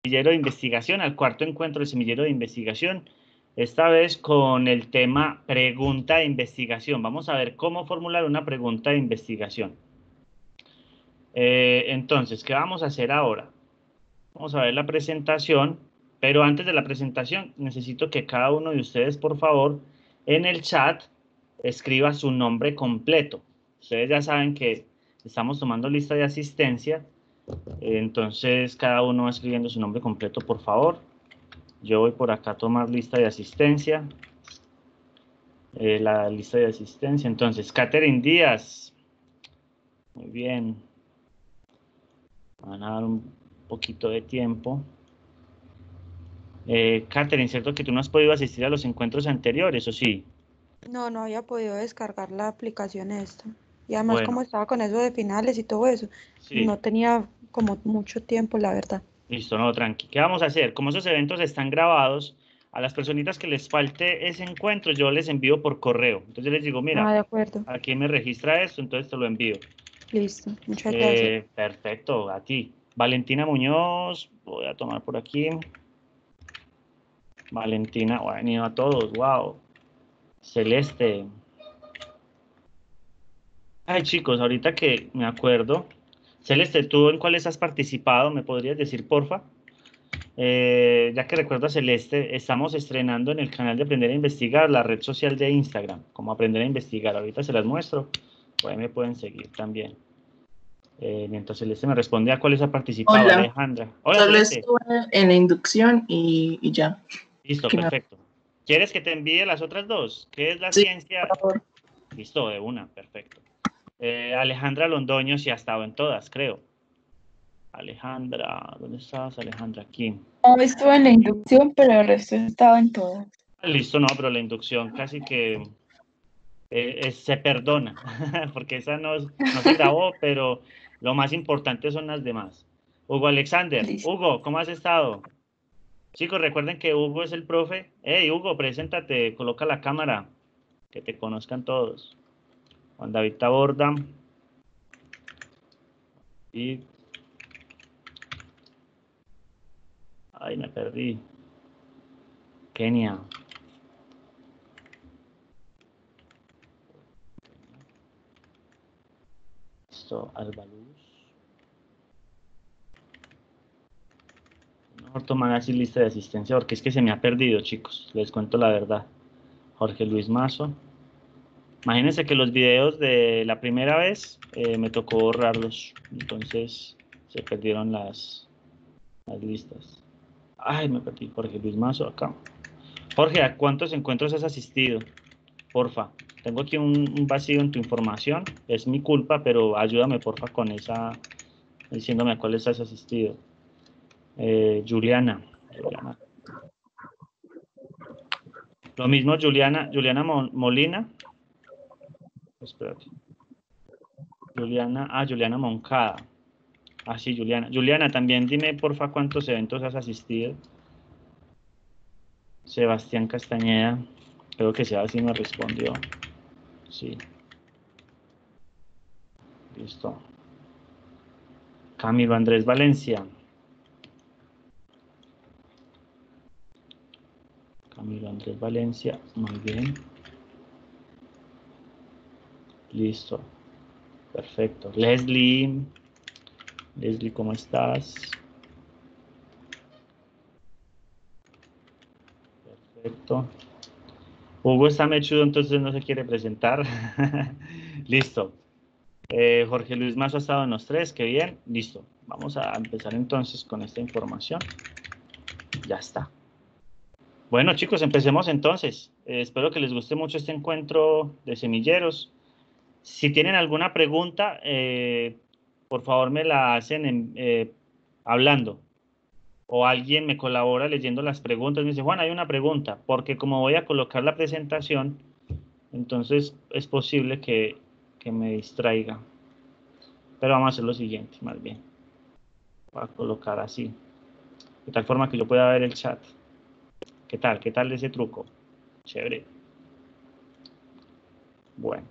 semillero de investigación, al cuarto encuentro del semillero de investigación, esta vez con el tema pregunta de investigación. Vamos a ver cómo formular una pregunta de investigación. Entonces, ¿qué vamos a hacer ahora? Vamos a ver la presentación, pero antes de la presentación necesito que cada uno de ustedes, por favor, en el chat escriba su nombre completo. Ustedes ya saben que estamos tomando lista de asistencia, entonces cada uno va escribiendo su nombre completo, por favor. Yo voy por acá a tomar lista de asistencia. La lista de asistencia. Entonces, Catherine Díaz. Muy bien. Van a dar un poquito de tiempo. Catherine, ¿cierto que tú no has podido asistir a los encuentros anteriores, o sí? No, no había podido descargar la aplicación esta. Y además como Bueno, estaba con eso de finales y todo eso, sí. no tenía como mucho tiempo, la verdad. Listo, no, tranqui. ¿Qué vamos a hacer? Como esos eventos están grabados, a las personitas que les falte ese encuentro, yo les envío por correo. Entonces yo les digo, Ah, mira, de acuerdo. aquí me registra esto, entonces te lo envío. Listo. Muchas gracias. Perfecto, a ti. Valentina Muñoz, voy a tomar por aquí. Valentina, oh, ha venido a todos, wow. Celeste. Ay, chicos, ahorita que me acuerdo. Celeste, ¿tú en cuáles has participado? ¿Me podrías decir, porfa? Ya que recuerdo a Celeste, estamos estrenando en el canal de Aprender a Investigar la red social de Instagram, como Aprender a Investigar. Ahorita se las muestro, por ahí me pueden seguir también. Mientras Celeste me responde a cuáles ha participado, Hola, Alejandra. Hola, solo Celeste. estuve en la inducción y ya. Listo, Que me- perfecto. ¿Quieres que te envíe las otras dos? ¿Qué es la Sí, por ciencia? favor. Listo, de una, perfecto. Alejandra Londoño sí ha estado en todas, creo. Alejandra, ¿dónde estás, Alejandra? Aquí. No estuve en la inducción, pero el resto estaba en todas. Listo, no, pero la inducción casi que se perdona, porque esa no se grabó, pero lo más importante son las demás. Hugo Alexander, Listo. Hugo, ¿cómo has estado? Chicos, recuerden que Hugo es el profe. Hey, Hugo, preséntate, coloca la cámara, que te conozcan todos. Juan David Taborda y... Ay, me perdí. Kenia. Listo, Albaluz. Mejor tomar así lista de asistencia porque es que se me ha perdido, chicos. Les cuento la verdad. Jorge Luis Mazo. Imagínense que los videos de la primera vez me tocó borrarlos. Entonces se perdieron las listas. Ay, me perdí. Jorge Luis Mazo acá. Jorge, ¿a cuántos encuentros has asistido? Porfa. Tengo aquí un vacío en tu información. Es mi culpa, pero ayúdame, porfa, con esa, diciéndome a cuáles has asistido. Juliana. Juliana. Lo mismo, Juliana Molina. Espérate. Juliana Moncada. Ah, sí, Juliana. Juliana, también dime, porfa, cuántos eventos has asistido. Sebastián Castañeda. Creo que Seba sí me respondió. Sí. Listo. Camilo Andrés Valencia. Camilo Andrés Valencia. Muy bien. Listo. Perfecto. Leslie. Leslie, ¿cómo estás? Perfecto. Hugo está mechudo, entonces no se quiere presentar. Listo. Jorge Luis Mazo ha estado en los tres, qué bien. Listo. Vamos a empezar entonces con esta información. Ya está. Bueno, chicos, empecemos entonces. Espero que les guste mucho este encuentro de semilleros. Si tienen alguna pregunta, por favor me la hacen hablando. O alguien me colabora leyendo las preguntas. Me dice, Juan, hay una pregunta, porque como voy a colocar la presentación, entonces es posible que me distraiga. Pero vamos a hacer lo siguiente, más bien. Voy a colocar así. De tal forma que yo pueda ver el chat. ¿Qué tal? ¿Qué tal ese truco? Chévere. Bueno.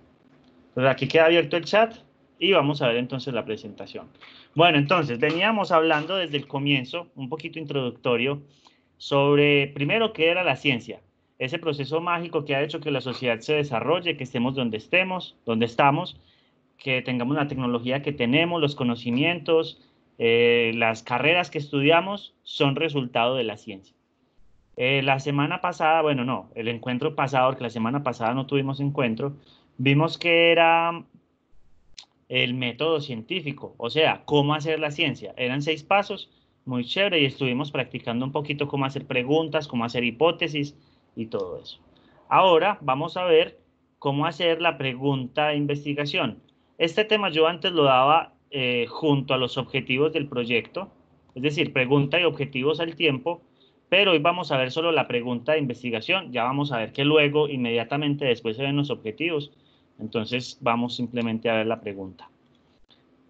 Entonces aquí queda abierto el chat y vamos a ver entonces la presentación. Bueno, entonces, veníamos hablando desde el comienzo, un poquito introductorio, sobre, primero, qué era la ciencia. Ese proceso mágico que ha hecho que la sociedad se desarrolle, que estemos donde estamos, que tengamos la tecnología que tenemos, los conocimientos, las carreras que estudiamos, son resultado de la ciencia. La semana pasada, bueno, no, el encuentro pasado, porque la semana pasada no tuvimos encuentro, vimos que era el método científico, o sea, cómo hacer la ciencia. Eran 6 pasos, muy chévere, y estuvimos practicando un poquito cómo hacer preguntas, cómo hacer hipótesis y todo eso. Ahora vamos a ver cómo hacer la pregunta de investigación. Este tema yo antes lo daba junto a los objetivos del proyecto, es decir, pregunta y objetivos al tiempo, pero hoy vamos a ver solo la pregunta de investigación. Ya vamos a ver que luego, inmediatamente después se ven los objetivos. Entonces vamos simplemente a ver la pregunta.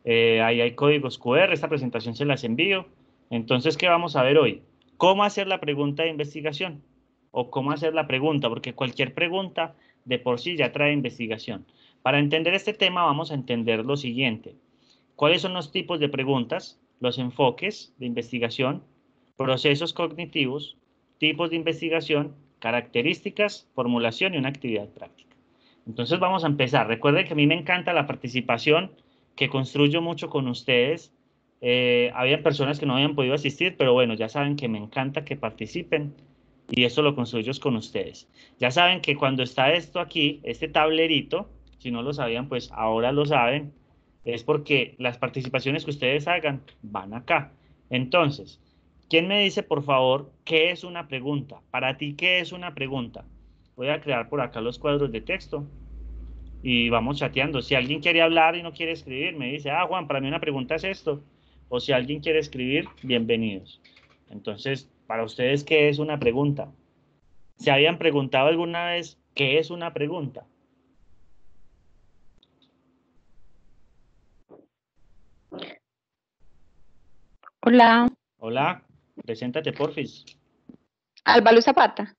Ahí hay códigos QR, esta presentación se las envío. Entonces, ¿qué vamos a ver hoy? ¿Cómo hacer la pregunta de investigación? O cómo hacer la pregunta, porque cualquier pregunta de por sí ya trae investigación. Para entender este tema vamos a entender lo siguiente. ¿Cuáles son los tipos de preguntas, los enfoques de investigación, procesos cognitivos, tipos de investigación, características, formulación y una actividad práctica? Entonces vamos a empezar. Recuerden que a mí me encanta la participación, que construyo mucho con ustedes. Había personas que no habían podido asistir, pero bueno, ya saben que me encanta que participen y eso lo construyo con ustedes. Ya saben que cuando está esto aquí, este tablerito, si no lo sabían, pues ahora lo saben, es porque las participaciones que ustedes hagan van acá. Entonces, ¿quién me dice, por favor, qué es una pregunta? Para ti, ¿qué es una pregunta? Voy a crear por acá los cuadros de texto y vamos chateando. Si alguien quiere hablar y no quiere escribir, me dice, ah, Juan, para mí una pregunta es esto. O si alguien quiere escribir, bienvenidos. Entonces, para ustedes, ¿qué es una pregunta? ¿Se habían preguntado alguna vez qué es una pregunta? Hola, Hola, preséntate, porfis. Álvaro Zapata.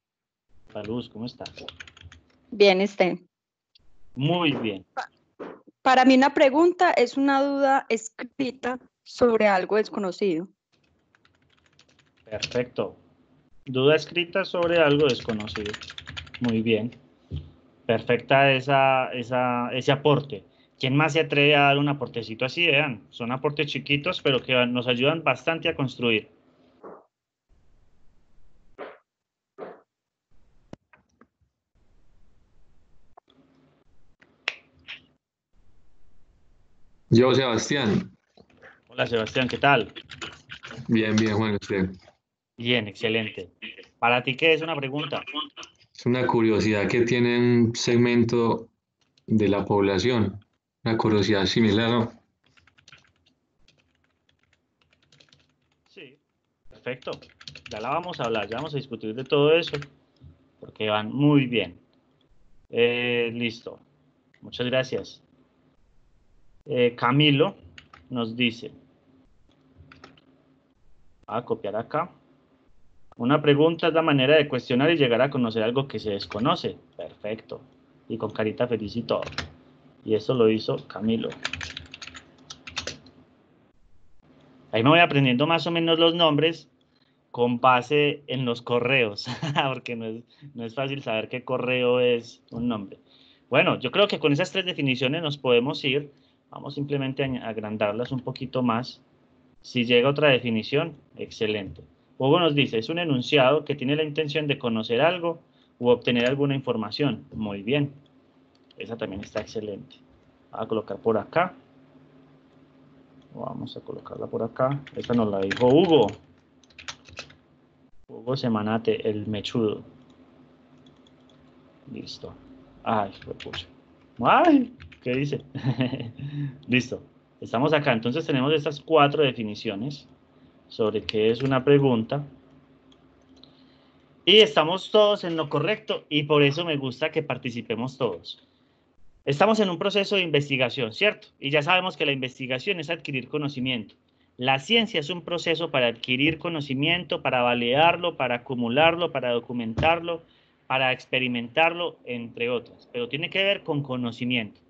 Salud, ¿cómo estás? Bien, usted. Muy bien. Para mí una pregunta es una duda escrita sobre algo desconocido. Perfecto. Duda escrita sobre algo desconocido. Muy bien. Perfecta ese aporte. ¿Quién más se atreve a dar un aportecito así? Vean, son aportes chiquitos, pero que nos ayudan bastante a construir. Yo, Sebastián. Hola, Sebastián, ¿qué tal? Bien, bien, Juan, usted. Bien, excelente. ¿Para ti qué es una pregunta? Es una curiosidad que tiene un segmento de la población. Una curiosidad similar, ¿no? Sí, perfecto. Ya la vamos a hablar, ya vamos a discutir de todo eso, porque van muy bien. Listo. Muchas gracias. Camilo nos dice, a copiar acá. Una pregunta es la manera de cuestionar y llegar a conocer algo que se desconoce. Perfecto. Y con carita feliz y todo. Y eso lo hizo Camilo. Ahí me voy aprendiendo más o menos los nombres con base en los correos, porque no es fácil saber qué correo es un nombre. Bueno, yo creo que con esas 3 definiciones nos podemos ir. Vamos simplemente a agrandarlas un poquito más. Si llega otra definición, excelente. Hugo nos dice, es un enunciado que tiene la intención de conocer algo u obtener alguna información. Muy bien. Esa también está excelente. Voy a colocar por acá. Vamos a colocarla por acá. Esta nos la dijo Hugo. Hugo Semanate, el mechudo. Listo. Ay, pucha. Ay, ¿qué dice? Listo. Estamos acá. Entonces tenemos estas 4 definiciones sobre qué es una pregunta. Y estamos todos en lo correcto y por eso me gusta que participemos todos. Estamos en un proceso de investigación, ¿cierto? Y ya sabemos que la investigación es adquirir conocimiento. La ciencia es un proceso para adquirir conocimiento, para validarlo, para acumularlo, para documentarlo, para experimentarlo, entre otras. Pero tiene que ver con conocimiento.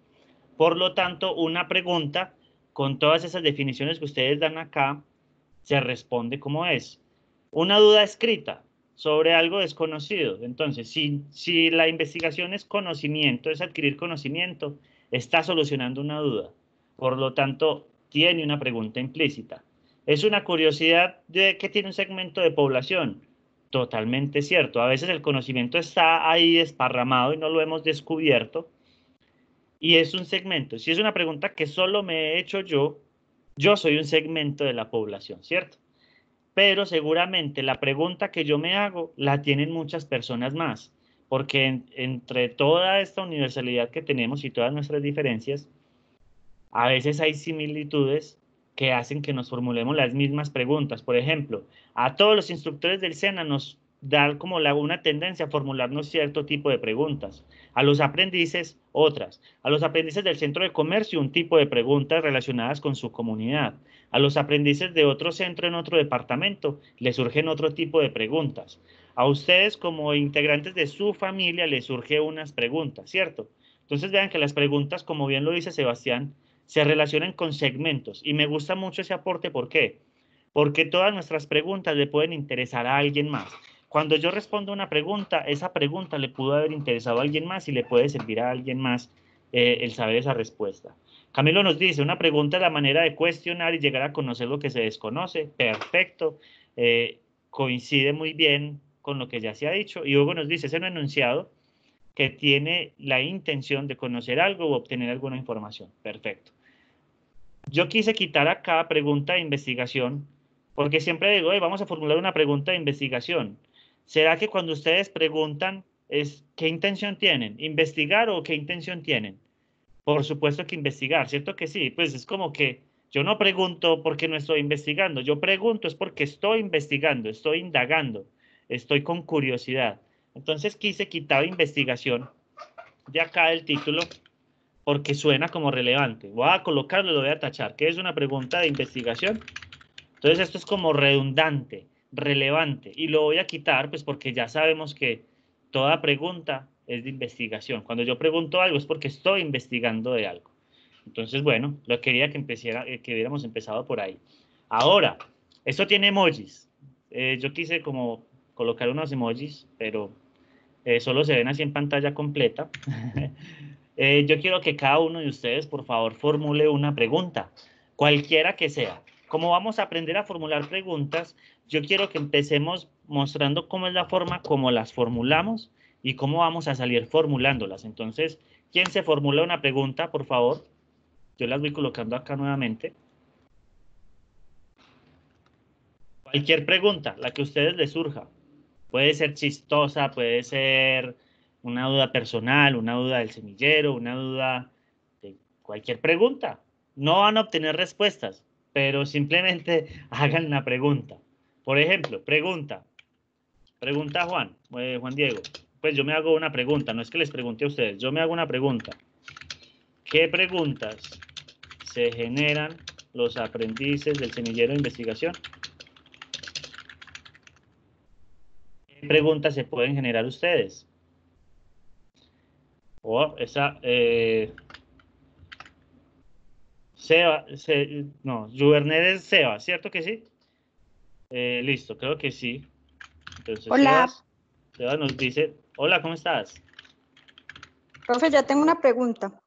Por lo tanto, una pregunta con todas esas definiciones que ustedes dan acá, se responde como es. Una duda escrita sobre algo desconocido. Entonces, si la investigación es conocimiento, es adquirir conocimiento, está solucionando una duda. Por lo tanto, tiene una pregunta implícita. ¿Es una curiosidad de que tiene un segmento de población? Totalmente cierto. A veces el conocimiento está ahí esparramado y no lo hemos descubierto. Y es un segmento. Si es una pregunta que solo me he hecho yo soy un segmento de la población, ¿cierto? Pero seguramente la pregunta que yo me hago la tienen muchas personas más, porque entre toda esta universalidad que tenemos y todas nuestras diferencias, a veces hay similitudes que hacen que nos formulemos las mismas preguntas. Por ejemplo, a todos los instructores del SENA nos da como una tendencia a formularnos cierto tipo de preguntas. A los aprendices, otras. A los aprendices del centro de comercio, un tipo de preguntas relacionadas con su comunidad. A los aprendices de otro centro en otro departamento, les surgen otro tipo de preguntas. A ustedes como integrantes de su familia les surgen unas preguntas, ¿cierto? Entonces vean que las preguntas, como bien lo dice Sebastián, se relacionan con segmentos. Y me gusta mucho ese aporte, ¿por qué? Porque todas nuestras preguntas le pueden interesar a alguien más. Cuando yo respondo una pregunta, esa pregunta le pudo haber interesado a alguien más y le puede servir a alguien más el saber esa respuesta. Camilo nos dice, una pregunta es la manera de cuestionar y llegar a conocer lo que se desconoce. Perfecto. Coincide muy bien con lo que ya se ha dicho. Y Hugo nos dice, es un enunciado que tiene la intención de conocer algo o obtener alguna información. Perfecto. Yo quise quitar acá pregunta de investigación, porque siempre digo, vamos a formular una pregunta de investigación. ¿Será que cuando ustedes preguntan, qué intención tienen? ¿Investigar o qué intención tienen? Por supuesto que investigar, ¿cierto que sí? Pues es como que yo no pregunto porque no estoy investigando, yo pregunto es porque estoy investigando, estoy indagando, estoy con curiosidad. Entonces quise quitar investigación de acá del título porque suena como relevante. Voy a colocarlo y lo voy a tachar. ¿Qué es una pregunta de investigación? Entonces esto es como redundante, relevante. Y lo voy a quitar pues porque ya sabemos que toda pregunta es de investigación. Cuando yo pregunto algo es porque estoy investigando de algo. Entonces, bueno, lo quería que hubiéramos empezado por ahí. Ahora, esto tiene emojis. Yo quise como colocar unos emojis, pero solo se ven así en pantalla completa. Yo quiero que cada uno de ustedes, por favor, formule una pregunta, cualquiera que sea. Como vamos a aprender a formular preguntas, yo quiero que empecemos mostrando cómo es la forma como las formulamos y cómo vamos a salir formulándolas. Entonces, ¿quién se formula una pregunta, por favor? Yo las voy colocando acá nuevamente. Cualquier pregunta, la que a ustedes les surja. Puede ser chistosa, puede ser una duda personal, una duda del semillero, una duda de cualquier pregunta. No van a obtener respuestas, pero simplemente hagan la pregunta. Por ejemplo, pregunta Juan, Juan Diego. Pues yo me hago una pregunta, no es que les pregunte a ustedes, yo me hago una pregunta. ¿Qué preguntas se generan los aprendices del semillero de investigación? ¿Qué preguntas se pueden generar ustedes? Juvernet es Seba, ¿cierto que sí? Listo, creo que sí. Entonces, Hola, Sebas nos dice, hola, ¿cómo estás? profe, ya tengo una pregunta.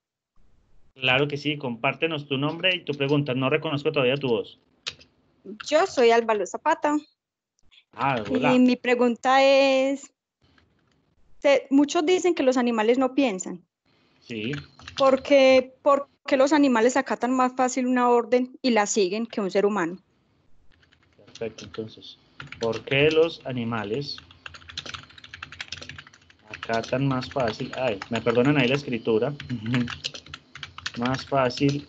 Claro que sí, compártenos tu nombre y tu pregunta. No reconozco todavía tu voz. Yo soy Álvaro Zapata y Hola. mi pregunta es, muchos dicen que los animales no piensan. Sí. ¿Por qué los animales acatan más fácil una orden y la siguen que un ser humano? Perfecto, entonces, ¿por qué los animales acatan más fácil? Ay, me perdonan ahí la escritura. Más fácil.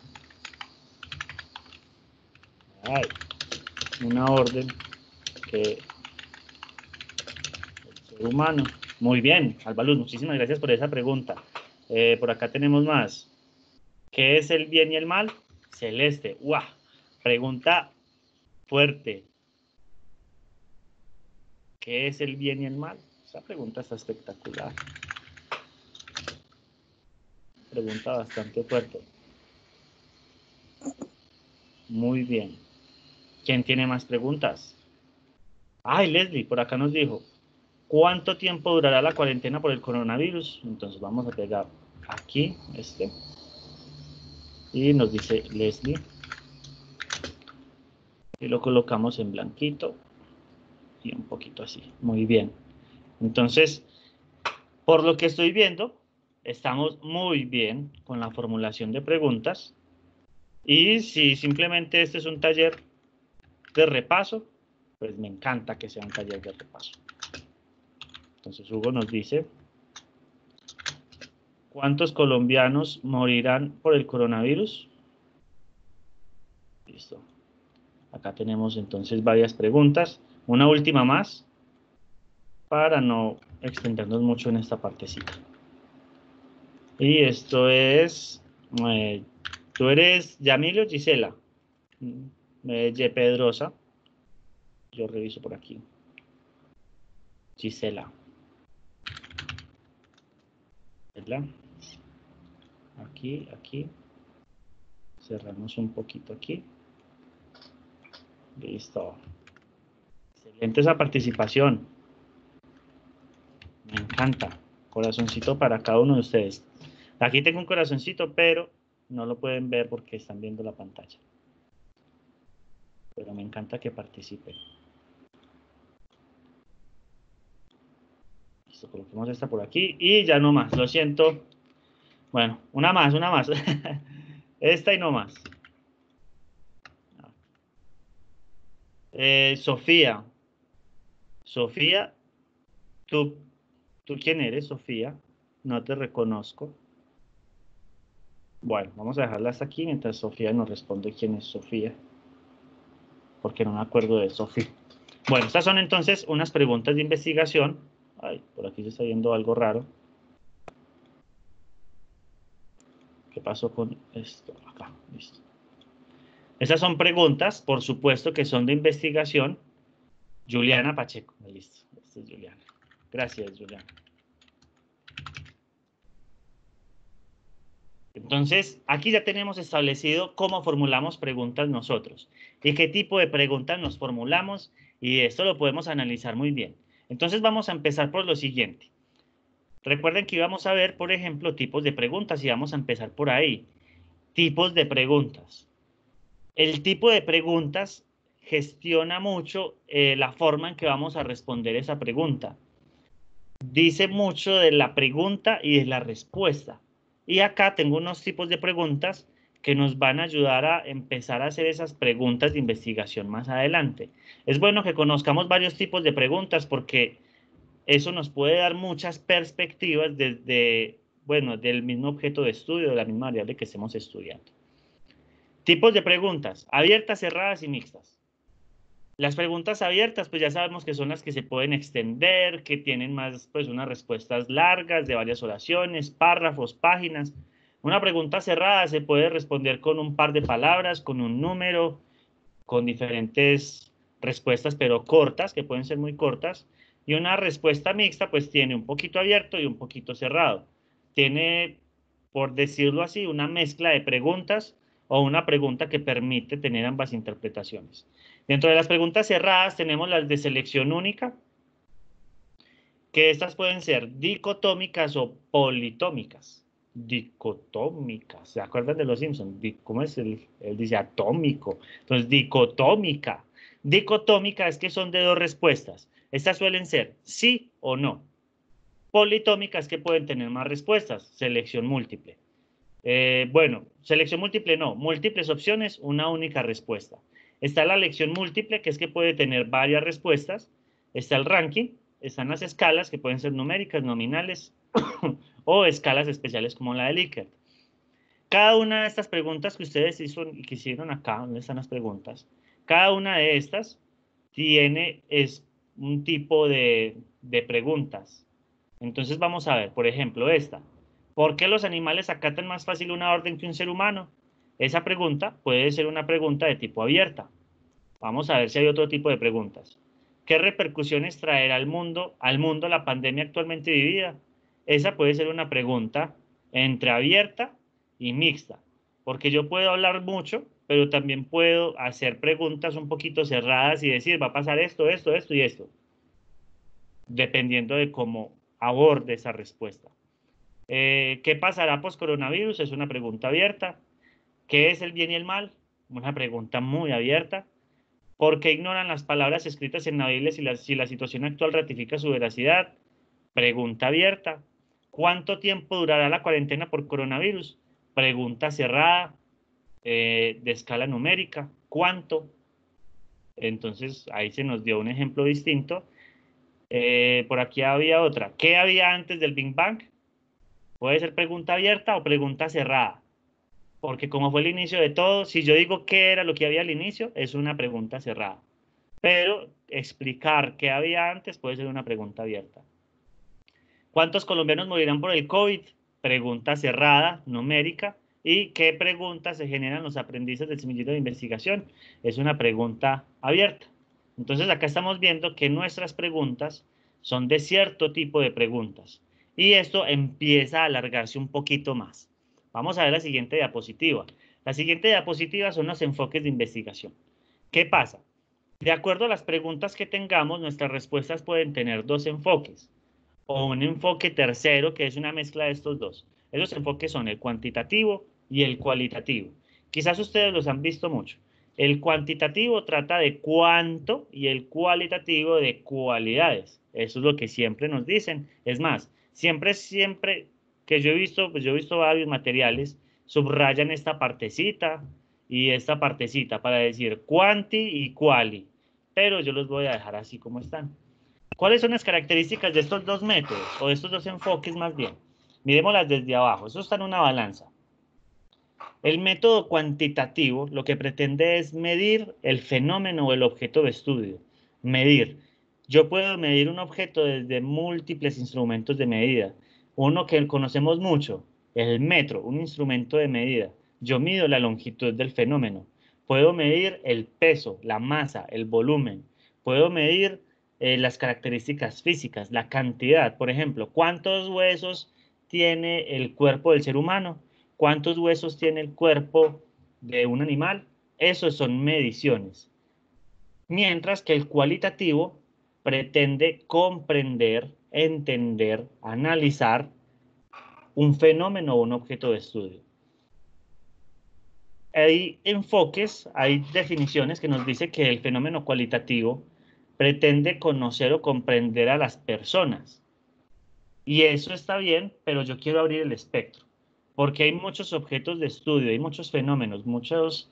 Ay, una orden que el ser humano. Muy bien, Albaluz, muchísimas gracias por esa pregunta. Por acá tenemos más. ¿Qué es el bien y el mal? Celeste. ¡Guau! Pregunta fuerte. ¿Qué es el bien y el mal? Esa pregunta está espectacular. Pregunta bastante fuerte. Muy bien. ¿Quién tiene más preguntas? Ay, Leslie, por acá nos dijo, ¿cuánto tiempo durará la cuarentena por el coronavirus? Entonces vamos a pegar aquí, y nos dice Leslie. Y lo colocamos en blanquito y un poquito así. Muy bien. Entonces, por lo que estoy viendo, estamos muy bien con la formulación de preguntas. Y si simplemente este es un taller de repaso, pues me encanta que sea un taller de repaso. Entonces Hugo nos dice, ¿cuántos colombianos morirán por el coronavirus? Listo. Acá tenemos entonces varias preguntas. Una última más para no extendernos mucho en esta partecita. Y esto es, tú eres Yamilio o Gisela. Y Pedrosa. Yo reviso por aquí. Gisela. ¿Verdad? Aquí, aquí. Cerramos un poquito aquí. Listo. Excelente esa participación. Me encanta. Corazoncito para cada uno de ustedes. Aquí tengo un corazoncito, pero no lo pueden ver porque están viendo la pantalla. Pero me encanta que participen. Listo, coloquemos esta por aquí y ya no más. Lo siento. Bueno, una más, una más. Esta y no más. Sofía. Sofía, ¿tú quién eres, Sofía? No te reconozco. Bueno, vamos a dejarla hasta aquí mientras Sofía nos responde quién es Sofía. Porque no me acuerdo de Sofía. Bueno, estas son entonces unas preguntas de investigación. Ay, por aquí se está viendo algo raro. ¿Qué pasó con esto? Acá, listo. Estas son preguntas, por supuesto, que son de investigación. Juliana Pacheco, listo. Esta es Juliana. Gracias, Juliana. Entonces, aquí ya tenemos establecido cómo formulamos preguntas nosotros y qué tipo de preguntas nos formulamos, y esto lo podemos analizar muy bien. Entonces, vamos a empezar por lo siguiente. Recuerden que íbamos a ver, por ejemplo, tipos de preguntas y vamos a empezar por ahí. Tipos de preguntas. El tipo de preguntas gestiona mucho la forma en que vamos a responder esa pregunta. Dice mucho de la pregunta y de la respuesta. Y acá tengo unos tipos de preguntas que nos van a ayudar a empezar a hacer esas preguntas de investigación más adelante. Es bueno que conozcamos varios tipos de preguntas porque eso nos puede dar muchas perspectivas desde, bueno, del mismo objeto de estudio, de la misma variable que estemos estudiando. Tipos de preguntas, abiertas, cerradas y mixtas. Las preguntas abiertas, pues ya sabemos que son las que se pueden extender, que tienen más, pues unas respuestas largas de varias oraciones, párrafos, páginas. Una pregunta cerrada se puede responder con un par de palabras, con un número, con diferentes respuestas, pero cortas, que pueden ser muy cortas. Y una respuesta mixta, pues tiene un poquito abierto y un poquito cerrado. Tiene, por decirlo así, una mezcla de preguntas o una pregunta que permite tener ambas interpretaciones. Dentro de las preguntas cerradas tenemos las de selección única, que estas pueden ser dicotómicas o politómicas. Dicotómicas, ¿se acuerdan de los Simpsons? ¿Cómo es? Él dice atómico. Entonces, dicotómica. Dicotómica es que son de dos respuestas. Estas suelen ser sí o no. Politómicas que pueden tener más respuestas. Selección múltiple. Bueno, selección múltiple no. Múltiples opciones, una única respuesta. Está la elección múltiple, que es que puede tener varias respuestas. Está el ranking. Están las escalas, que pueden ser numéricas, nominales o escalas especiales como la de Likert. Cada una de estas preguntas que ustedes hicieron acá, ¿dónde están las preguntas? Cada una de estas es un tipo de preguntas. Entonces vamos a ver, por ejemplo, esta. ¿Por qué los animales acatan más fácil una orden que un ser humano? Esa pregunta puede ser una pregunta de tipo abierta. Vamos a ver si hay otro tipo de preguntas. ¿Qué repercusiones traerá al mundo la pandemia actualmente vivida? Esa puede ser una pregunta entre abierta y mixta, porque yo puedo hablar mucho pero también puedo hacer preguntas un poquito cerradas y decir, va a pasar esto, esto, esto y esto, dependiendo de cómo aborde esa respuesta. ¿Qué pasará post-coronavirus? Es una pregunta abierta. ¿Qué es el bien y el mal? Una pregunta muy abierta. ¿Por qué ignoran las palabras escritas en la Biblia si la situación actual ratifica su veracidad? Pregunta abierta. ¿Cuánto tiempo durará la cuarentena por coronavirus? Pregunta cerrada, de escala numérica. ¿Cuánto? Entonces, ahí se nos dio un ejemplo distinto. Por aquí había otra. ¿Qué había antes del Big Bang? Puede ser pregunta abierta o pregunta cerrada. Porque como fue el inicio de todo, si yo digo qué era lo que había al inicio, es una pregunta cerrada. Pero explicar qué había antes puede ser una pregunta abierta. ¿Cuántos colombianos morirán por el COVID? Pregunta cerrada, numérica. ¿Y qué preguntas se generan los aprendices del semillero de investigación? Es una pregunta abierta. Entonces acá estamos viendo que nuestras preguntas son de cierto tipo de preguntas. Y esto empieza a alargarse un poquito más. Vamos a ver la siguiente diapositiva. La siguiente diapositiva son los enfoques de investigación. ¿Qué pasa? De acuerdo a las preguntas que tengamos, nuestras respuestas pueden tener dos enfoques o un enfoque tercero que es una mezcla de estos dos. Esos enfoques son el cuantitativo y el cualitativo. Quizás ustedes los han visto mucho. El cuantitativo trata de cuánto y el cualitativo de cualidades. Eso es lo que siempre nos dicen. Es más, siempre que yo he visto, pues yo he visto varios materiales, subrayan esta partecita y esta partecita para decir cuanti y quali. Pero yo los voy a dejar así como están. ¿Cuáles son las características de estos dos métodos, o de estos dos enfoques más bien? Miremoslas desde abajo. Eso está en una balanza. El método cuantitativo lo que pretende es medir el fenómeno o el objeto de estudio. Medir. Yo puedo medir un objeto desde múltiples instrumentos de medida. Uno que conocemos mucho, el metro, un instrumento de medida. Yo mido la longitud del fenómeno. Puedo medir el peso, la masa, el volumen. Puedo medir las características físicas, la cantidad. Por ejemplo, ¿cuántos huesos tiene el cuerpo del ser humano? ¿Cuántos huesos tiene el cuerpo de un animal? Esos son mediciones. Mientras que el cualitativo pretende comprender, entender, analizar un fenómeno o un objeto de estudio. Hay enfoques, hay definiciones que nos dicen que el fenómeno cualitativo pretende conocer o comprender a las personas. Y eso está bien, pero yo quiero abrir el espectro, porque hay muchos objetos de estudio, hay muchos fenómenos, muchas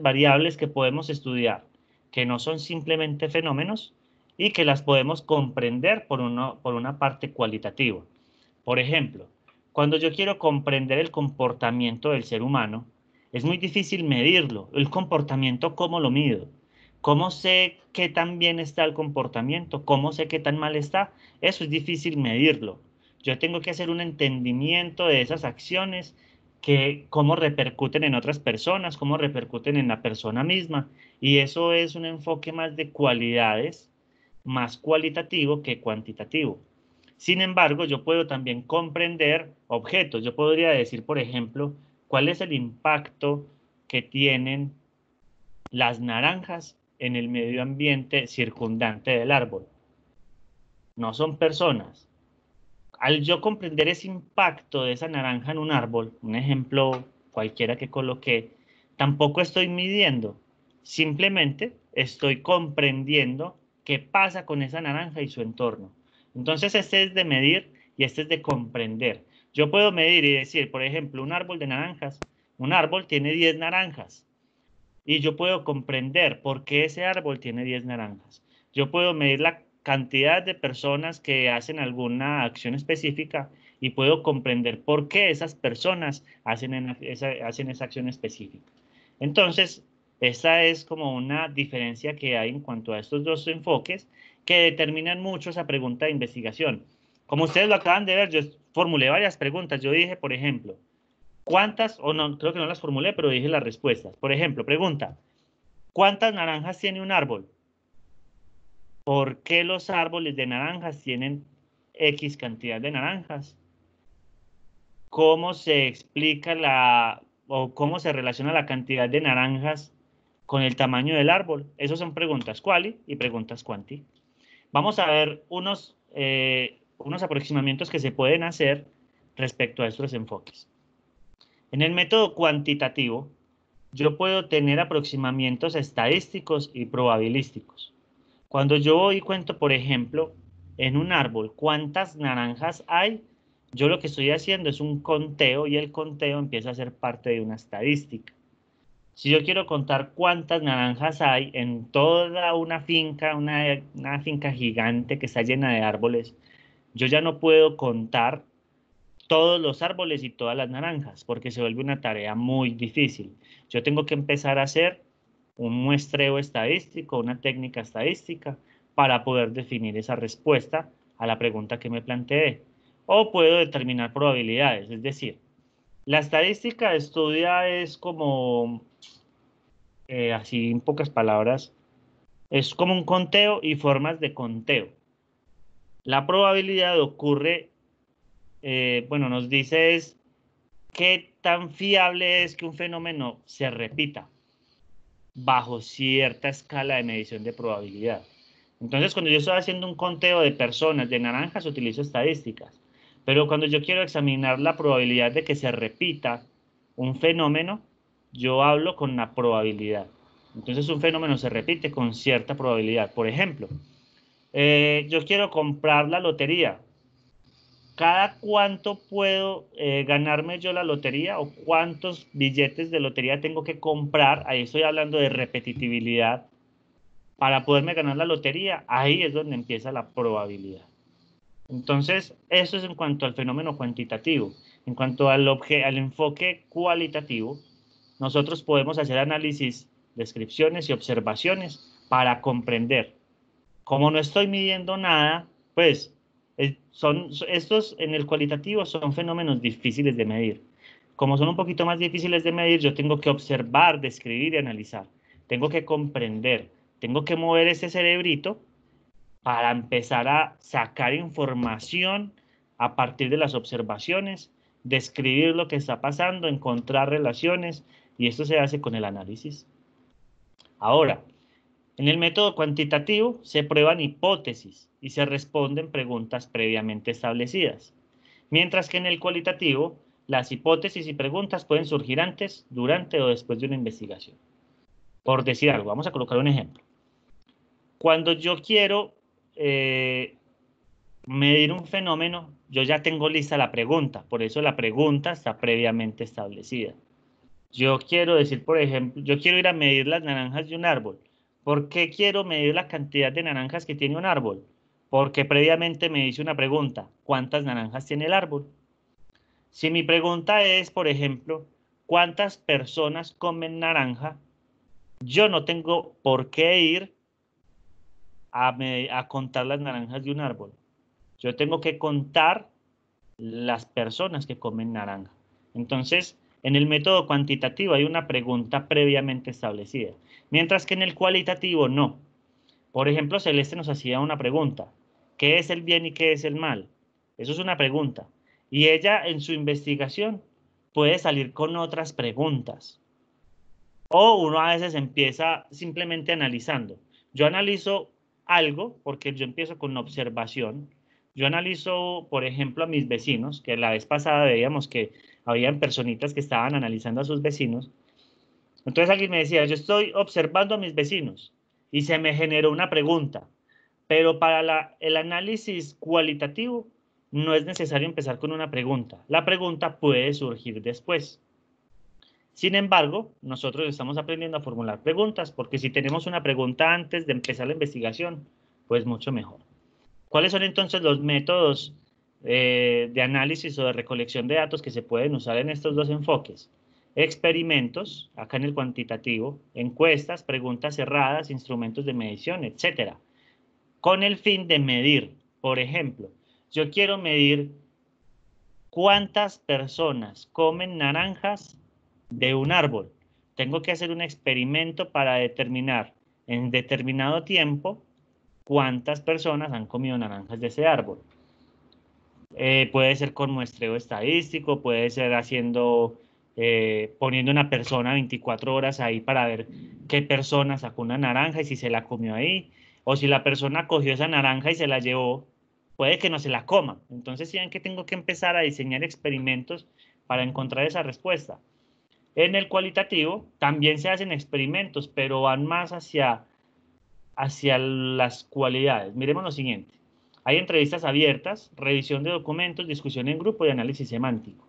variables que podemos estudiar, que no son simplemente fenómenos y que las podemos comprender por una parte cualitativa. Por ejemplo, cuando yo quiero comprender el comportamiento del ser humano, es muy difícil medirlo. El comportamiento, ¿cómo lo mido? ¿Cómo sé qué tan bien está el comportamiento? ¿Cómo sé qué tan mal está? Eso es difícil medirlo. Yo tengo que hacer un entendimiento de esas acciones, cómo repercuten en otras personas, cómo repercuten en la persona misma. Y eso es un enfoque más de cualidades, más cualitativo que cuantitativo. Sin embargo, yo puedo también comprender objetos. Yo podría decir, por ejemplo, cuál es el impacto que tienen las naranjas en el medio ambiente circundante del árbol. No son personas. Al yo comprender ese impacto de esa naranja en un árbol, un ejemplo cualquiera que coloqué, tampoco estoy midiendo. Simplemente estoy comprendiendo qué pasa con esa naranja y su entorno. Entonces, este es de medir y este es de comprender. Yo puedo medir y decir, por ejemplo, un árbol de naranjas. Un árbol tiene 10 naranjas. Y yo puedo comprender por qué ese árbol tiene 10 naranjas. Yo puedo medir la cantidad de personas que hacen alguna acción específica y puedo comprender por qué esas personas hacen esa acción específica. Entonces, esta es como una diferencia que hay en cuanto a estos dos enfoques que determinan mucho esa pregunta de investigación. Como ustedes lo acaban de ver, yo formulé varias preguntas. Yo dije, por ejemplo, ¿cuántas, o no, creo que no las formulé, pero dije las respuestas? Por ejemplo, pregunta, ¿cuántas naranjas tiene un árbol? ¿Por qué los árboles de naranjas tienen X cantidad de naranjas? ¿Cómo se explica o cómo se relaciona la cantidad de naranjas con el tamaño del árbol? Esas son preguntas quali y preguntas quanti. Vamos a ver unos aproximamientos que se pueden hacer respecto a estos enfoques. En el método cuantitativo, yo puedo tener aproximamientos estadísticos y probabilísticos. Cuando yo voy y cuento, por ejemplo, en un árbol cuántas naranjas hay, yo lo que estoy haciendo es un conteo y el conteo empieza a ser parte de una estadística. Si yo quiero contar cuántas naranjas hay en toda una finca, una finca gigante que está llena de árboles, yo ya no puedo contar todos los árboles y todas las naranjas, porque se vuelve una tarea muy difícil. Yo tengo que empezar a hacer un muestreo estadístico, una técnica estadística, para poder definir esa respuesta a la pregunta que me planteé. O puedo determinar probabilidades, es decir, la estadística estudia es como, así en pocas palabras, es como un conteo y formas de conteo. La probabilidad ocurre, bueno, nos dice es qué tan fiable es que un fenómeno se repita bajo cierta escala de medición de probabilidad. Entonces, cuando yo estoy haciendo un conteo de personas, de naranjas, utilizo estadísticas. Pero cuando yo quiero examinar la probabilidad de que se repita un fenómeno, yo hablo con la probabilidad. Entonces, un fenómeno se repite con cierta probabilidad. Por ejemplo, yo quiero comprar la lotería. ¿Cada cuánto puedo ganarme yo la lotería o cuántos billetes de lotería tengo que comprar? Ahí estoy hablando de repetitividad. Para poderme ganar la lotería, ahí es donde empieza la probabilidad. Entonces, eso es en cuanto al fenómeno cuantitativo. En cuanto al enfoque cualitativo, nosotros podemos hacer análisis, descripciones y observaciones para comprender. Como no estoy midiendo nada, pues estos en el cualitativo son fenómenos difíciles de medir. Como son un poquito más difíciles de medir, yo tengo que observar, describir y analizar. Tengo que comprender, tengo que mover ese cerebrito para empezar a sacar información a partir de las observaciones, describir lo que está pasando, encontrar relaciones, y esto se hace con el análisis. Ahora, en el método cuantitativo se prueban hipótesis y se responden preguntas previamente establecidas, mientras que en el cualitativo las hipótesis y preguntas pueden surgir antes, durante o después de una investigación. Por decir algo, vamos a colocar un ejemplo. Cuando yo quiero medir un fenómeno, yo ya tengo lista la pregunta, por eso la pregunta está previamente establecida. Yo quiero decir, por ejemplo, yo quiero ir a medir las naranjas de un árbol. ¿Por qué quiero medir la cantidad de naranjas que tiene un árbol? Porque previamente me hice una pregunta, ¿cuántas naranjas tiene el árbol? Si mi pregunta es, por ejemplo, ¿cuántas personas comen naranja? Yo no tengo por qué ir a contar las naranjas de un árbol. Yo tengo que contar las personas que comen naranja. Entonces, en el método cuantitativo hay una pregunta previamente establecida, mientras que en el cualitativo no. Por ejemplo, Celeste nos hacía una pregunta, ¿qué es el bien y qué es el mal? Eso es una pregunta. Y ella en su investigación puede salir con otras preguntas. O uno a veces empieza simplemente analizando. Yo analizo algo porque yo empiezo con una observación. Yo analizo, por ejemplo, a mis vecinos, que la vez pasada veíamos que habían personitas que estaban analizando a sus vecinos. Entonces alguien me decía, yo estoy observando a mis vecinos y se me generó una pregunta. Pero para el análisis cualitativo no es necesario empezar con una pregunta. La pregunta puede surgir después. Sin embargo, nosotros estamos aprendiendo a formular preguntas porque si tenemos una pregunta antes de empezar la investigación, pues mucho mejor. ¿Cuáles son entonces los métodos de análisis o de recolección de datos que se pueden usar en estos dos enfoques? Experimentos, acá en el cuantitativo, encuestas, preguntas cerradas, instrumentos de medición, etcétera, con el fin de medir. Por ejemplo, yo quiero medir cuántas personas comen naranjas de un árbol. Tengo que hacer un experimento para determinar en determinado tiempo cuántas personas han comido naranjas de ese árbol. Puede ser con muestreo estadístico, puede ser haciendo poniendo una persona 24 horas ahí para ver qué persona sacó una naranja y si se la comió ahí, o si la persona cogió esa naranja y se la llevó, puede que no se la coma. Entonces, ¿sí ven que tengo que empezar a diseñar experimentos para encontrar esa respuesta? En el cualitativo también se hacen experimentos, pero van más hacia las cualidades. Miremos lo siguiente. Hay entrevistas abiertas, revisión de documentos, discusión en grupo y análisis semántico.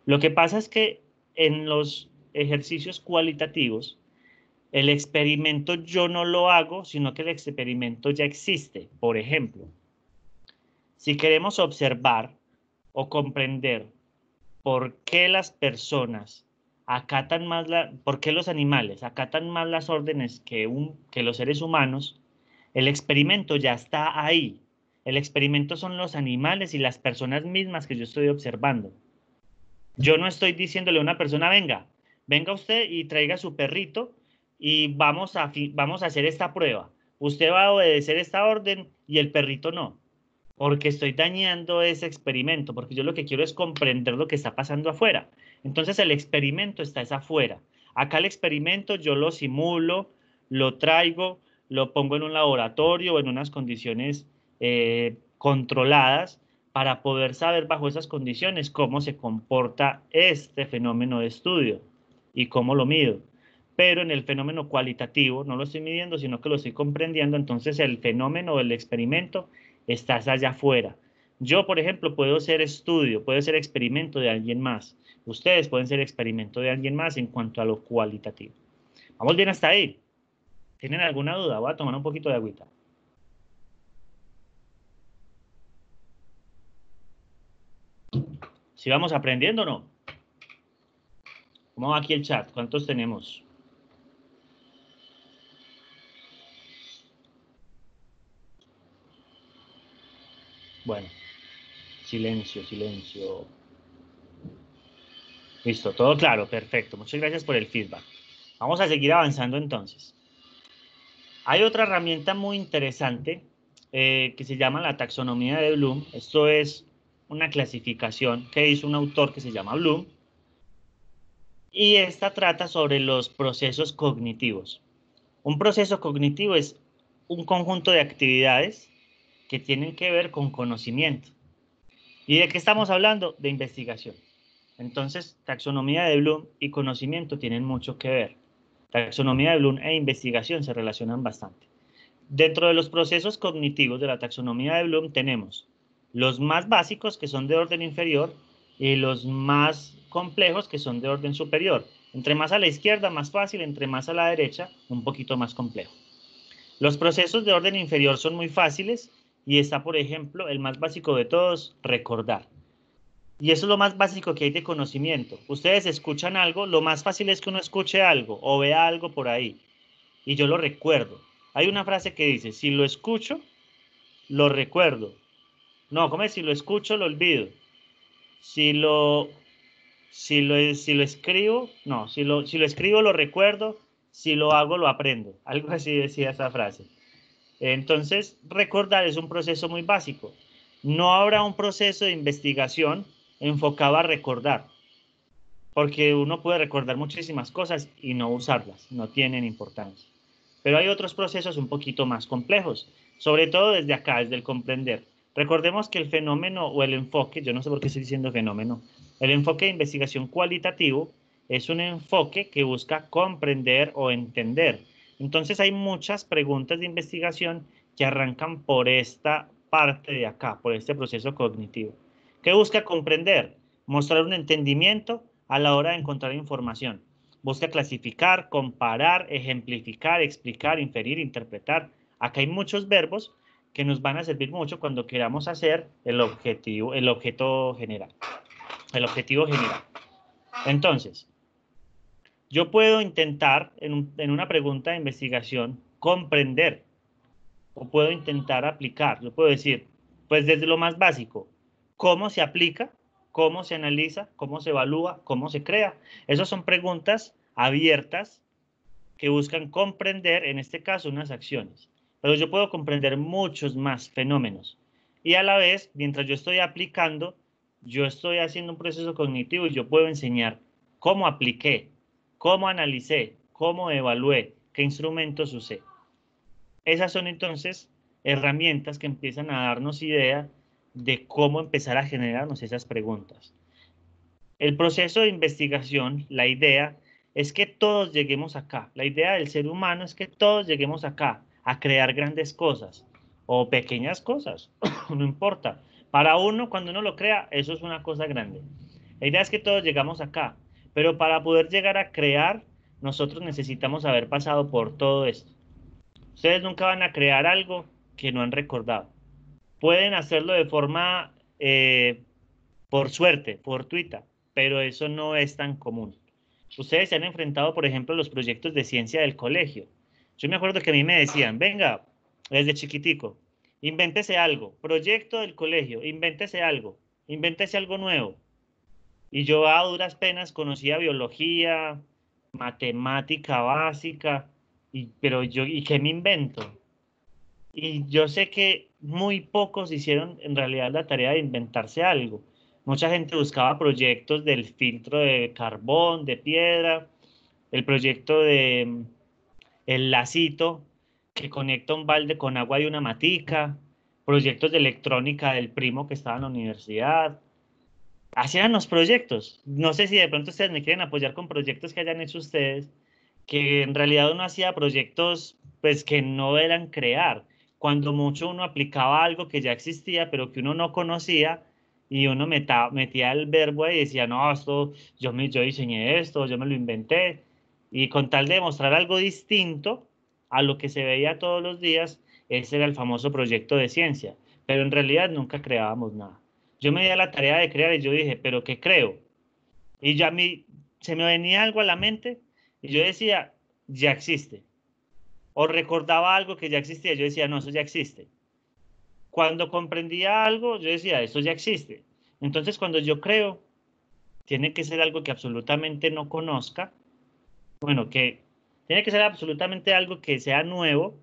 Lo que pasa es que en los ejercicios cualitativos, el experimento yo no lo hago, sino que el experimento ya existe. Por ejemplo, si queremos observar o comprender por qué las personas acatan más por qué los animales acatan más las órdenes que los seres humanos, el experimento ya está ahí. El experimento son los animales y las personas mismas que yo estoy observando. Yo no estoy diciéndole a una persona, venga usted y traiga su perrito y vamos a hacer esta prueba. Usted va a obedecer esta orden y el perrito no. Porque estoy dañando ese experimento, porque yo lo que quiero es comprender lo que está pasando afuera. Entonces el experimento está afuera. Acá el experimento yo lo simulo, lo traigo, lo pongo en un laboratorio o en unas condiciones controladas para poder saber bajo esas condiciones cómo se comporta este fenómeno de estudio y cómo lo mido. Pero en el fenómeno cualitativo no lo estoy midiendo, sino que lo estoy comprendiendo. Entonces el fenómeno o el experimento estás allá afuera. Yo, por ejemplo, puedo ser estudio, puedo ser experimento de alguien más. Ustedes pueden ser experimento de alguien más en cuanto a lo cualitativo. ¿Vamos bien hasta ahí? ¿Tienen alguna duda? Voy a tomar un poquito de agüita. ¿Sí vamos aprendiendo o no? ¿Cómo va aquí el chat? ¿Cuántos tenemos? Bueno, silencio, silencio. Listo, todo claro, perfecto. Muchas gracias por el feedback. Vamos a seguir avanzando entonces. Hay otra herramienta muy interesante que se llama la taxonomía de Bloom. Esto es una clasificación que hizo un autor que se llama Bloom. Y esta trata sobre los procesos cognitivos. Un proceso cognitivo es un conjunto de actividades que tienen que ver con conocimiento. ¿Y de qué estamos hablando? De investigación. Entonces, taxonomía de Bloom y conocimiento tienen mucho que ver. Taxonomía de Bloom e investigación se relacionan bastante. Dentro de los procesos cognitivos de la taxonomía de Bloom tenemos los más básicos, que son de orden inferior, y los más complejos, que son de orden superior. Entre más a la izquierda, más fácil; entre más a la derecha, un poquito más complejo. Los procesos de orden inferior son muy fáciles y está, por ejemplo, el más básico de todos, recordar. Y eso es lo más básico que hay de conocimiento. Ustedes escuchan algo, lo más fácil es que uno escuche algo o vea algo por ahí y yo lo recuerdo. Hay una frase que dice, si lo escucho, lo recuerdo. No, ¿cómo es? Si lo escucho, lo olvido. Si lo escribo, no, si lo escribo, lo recuerdo. Si lo hago, lo aprendo. Algo así decía esa frase. Entonces, recordar es un proceso muy básico. No habrá un proceso de investigación enfocado a recordar, porque uno puede recordar muchísimas cosas y no usarlas, no tienen importancia. Pero hay otros procesos un poquito más complejos, sobre todo desde acá, desde el comprender. Recordemos que el fenómeno o el enfoque, yo no sé por qué estoy diciendo fenómeno, el enfoque de investigación cualitativo es un enfoque que busca comprender o entender. Entonces hay muchas preguntas de investigación que arrancan por esta parte de acá, por este proceso cognitivo. ¿Qué busca comprender? Mostrar un entendimiento a la hora de encontrar información. Busca clasificar, comparar, ejemplificar, explicar, inferir, interpretar. Acá hay muchos verbos que nos van a servir mucho cuando queramos hacer el objeto general. El objetivo general. Entonces, yo puedo intentar en una pregunta de investigación comprender o puedo intentar aplicar. Yo puedo decir, pues desde lo más básico, ¿cómo se aplica? ¿Cómo se analiza? ¿Cómo se evalúa? ¿Cómo se crea? Esas son preguntas abiertas que buscan comprender, en este caso, unas acciones. Pero yo puedo comprender muchos más fenómenos. Y a la vez, mientras yo estoy aplicando, yo estoy haciendo un proceso cognitivo y yo puedo enseñar cómo apliqué, cómo analicé, cómo evalué, qué instrumentos usé. Esas son entonces herramientas que empiezan a darnos idea de cómo empezar a generarnos esas preguntas. El proceso de investigación, la idea es que todos lleguemos acá. La idea del ser humano es que todos lleguemos acá a crear grandes cosas o pequeñas cosas, no importa. Para uno, cuando uno lo crea, eso es una cosa grande. La idea es que todos llegamos acá, pero para poder llegar a crear, nosotros necesitamos haber pasado por todo esto. Ustedes nunca van a crear algo que no han recordado. Pueden hacerlo de forma, por suerte, fortuita, pero eso no es tan común. Ustedes se han enfrentado, por ejemplo, a los proyectos de ciencia del colegio. Yo me acuerdo que a mí me decían, venga, desde chiquitico, invéntese algo, proyecto del colegio, invéntese algo nuevo. Y yo a duras penas conocía biología, matemática básica, pero yo, ¿y qué me invento? Y yo sé que muy pocos hicieron en realidad la tarea de inventarse algo. Mucha gente buscaba proyectos del filtro de carbón, de piedra, el proyecto de el lacito que conecta un balde con agua y una matica, proyectos de electrónica del primo que estaba en la universidad. Así eran los proyectos. No sé si de pronto ustedes me quieren apoyar con proyectos que hayan hecho ustedes, que en realidad uno hacía proyectos pues que no eran crear. Cuando mucho uno aplicaba algo que ya existía, pero que uno no conocía, y uno metía el verbo ahí y decía, no, esto, yo diseñé esto, yo me lo inventé. Y con tal de demostrar algo distinto a lo que se veía todos los días, ese era el famoso proyecto de ciencia. Pero en realidad nunca creábamos nada. Yo me di a la tarea de crear y yo dije, ¿pero qué creo? Y ya a mí se me venía algo a la mente y yo decía, ya existe. O recordaba algo que ya existía, yo decía, no, eso ya existe. Cuando comprendía algo, yo decía, eso ya existe. Entonces, cuando yo creo, tiene que ser algo que absolutamente no conozca, bueno, que tiene que ser absolutamente algo que sea nuevo,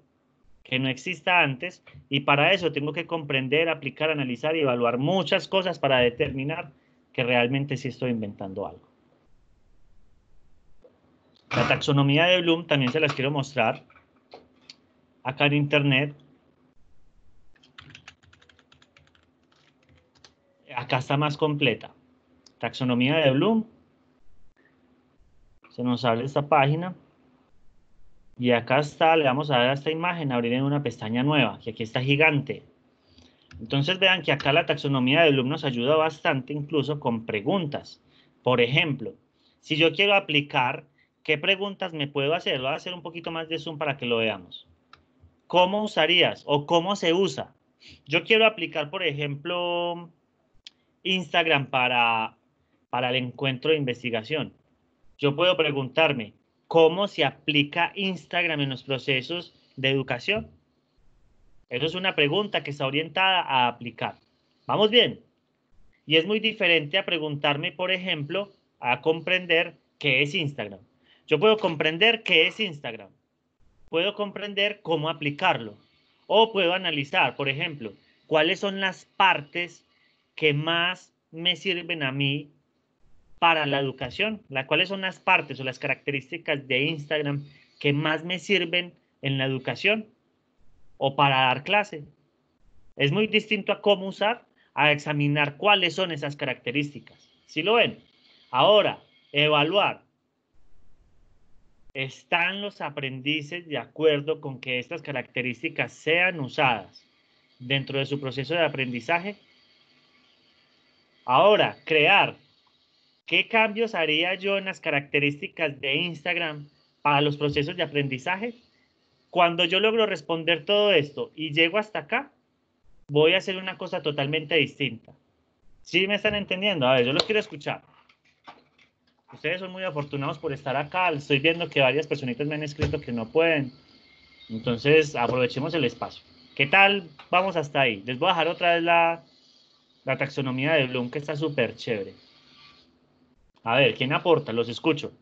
que no exista antes, y para eso tengo que comprender, aplicar, analizar y evaluar muchas cosas para determinar que realmente sí estoy inventando algo. La taxonomía de Bloom también se las quiero mostrar acá en internet. Acá está más completa. Taxonomía de Bloom. Se nos abre esta página. Y acá está, le vamos a dar a esta imagen, abrir en una pestaña nueva, que aquí está gigante. Entonces vean que acá la taxonomía de Bloom nos ayuda bastante, incluso con preguntas. Por ejemplo, si yo quiero aplicar, ¿qué preguntas me puedo hacer? Voy a hacer un poquito más de zoom para que lo veamos. ¿Cómo usarías o cómo se usa? Yo quiero aplicar, por ejemplo, Instagram para el encuentro de investigación. Yo puedo preguntarme, ¿cómo se aplica Instagram en los procesos de educación? Eso es una pregunta que está orientada a aplicar. ¿Vamos bien? Y es muy diferente a preguntarme, por ejemplo, a comprender qué es Instagram. Yo puedo comprender qué es Instagram. Puedo comprender cómo aplicarlo. O puedo analizar, por ejemplo, cuáles son las partes que más me sirven a mí para la educación, cuáles son las partes o las características de Instagram que más me sirven en la educación o para dar clase. Es muy distinto a cómo usar, a examinar cuáles son esas características. ¿Sí lo ven? Ahora, evaluar. ¿Están los aprendices de acuerdo con que estas características sean usadas dentro de su proceso de aprendizaje? Ahora, crear. ¿Qué cambios haría yo en las características de Instagram para los procesos de aprendizaje? Cuando yo logro responder todo esto y llego hasta acá, voy a hacer una cosa totalmente distinta. ¿Sí me están entendiendo? A ver, yo los quiero escuchar. Ustedes son muy afortunados por estar acá. Estoy viendo que varias personitas me han escrito que no pueden. Entonces, aprovechemos el espacio. ¿Qué tal? Vamos hasta ahí. Les voy a dejar otra vez la taxonomía de Bloom, que está súper chévere. A ver, ¿quién aporta? Los escucho.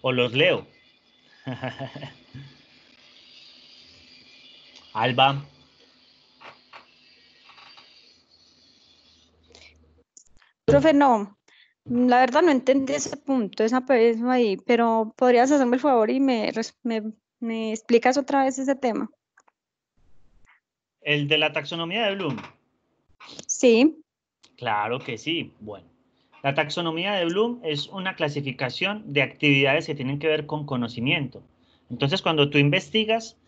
O los leo. Alba, Profe, no, la verdad no entendí ese punto, eso ahí, pero podrías hacerme el favor y me explicas otra vez ese tema. El de la taxonomía de Bloom. Sí, Claro que sí. Bueno, la taxonomía de Bloom es una clasificación de actividades que tienen que ver con conocimiento. Entonces, cuando tú investigas,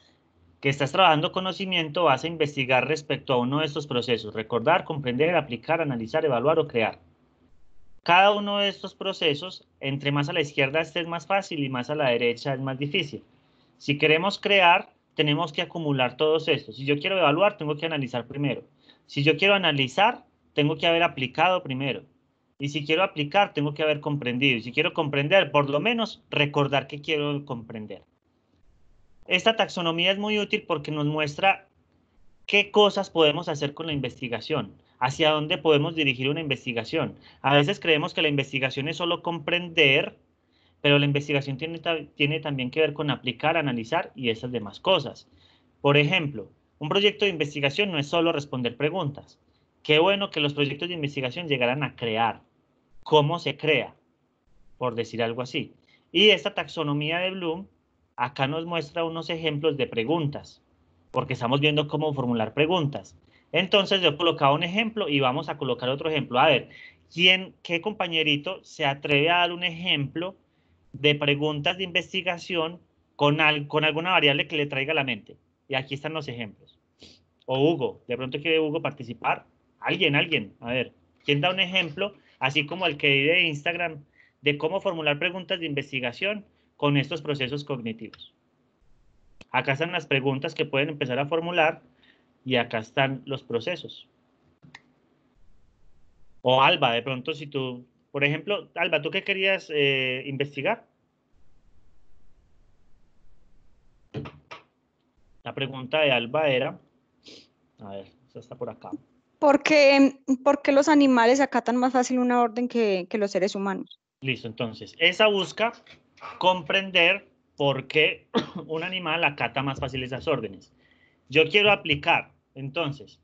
que estás trabajando conocimiento, vas a investigar respecto a uno de estos procesos: recordar, comprender, aplicar, analizar, evaluar o crear. Cada uno de estos procesos, entre más a la izquierda esté es más fácil y más a la derecha es más difícil. Si queremos crear, tenemos que acumular todos estos. Si yo quiero evaluar, tengo que analizar primero. Si yo quiero analizar, tengo que haber aplicado primero. Y si quiero aplicar, tengo que haber comprendido. Y si quiero comprender, por lo menos recordar que quiero comprender. Esta taxonomía es muy útil porque nos muestra qué cosas podemos hacer con la investigación, hacia dónde podemos dirigir una investigación. A veces creemos que la investigación es solo comprender, pero la investigación tiene también que ver con aplicar, analizar y esas demás cosas. Por ejemplo, un proyecto de investigación no es solo responder preguntas. Qué bueno que los proyectos de investigación llegaran a crear. ¿Cómo se crea? Por decir algo así. Y esta taxonomía de Bloom acá nos muestra unos ejemplos de preguntas, porque estamos viendo cómo formular preguntas. Entonces yo colocaba un ejemplo y vamos a colocar otro ejemplo. A ver, qué compañerito se atreve a dar un ejemplo de preguntas de investigación con alguna variable que le traiga a la mente? Y aquí están los ejemplos. O Hugo, de pronto quiere Hugo participar. Alguien. A ver, ¿quién da un ejemplo, así como el que di de Instagram, de cómo formular preguntas de investigación con estos procesos cognitivos? Acá están las preguntas que pueden empezar a formular y acá están los procesos. O Alba, de pronto si tú, por ejemplo, Alba, ¿tú qué querías investigar? La pregunta de Alba era, a ver, esta está por acá. porque los animales acatan más fácil una orden que los seres humanos. Listo, entonces, esa busca comprender por qué un animal acata más fácil esas órdenes. Yo quiero aplicar, entonces,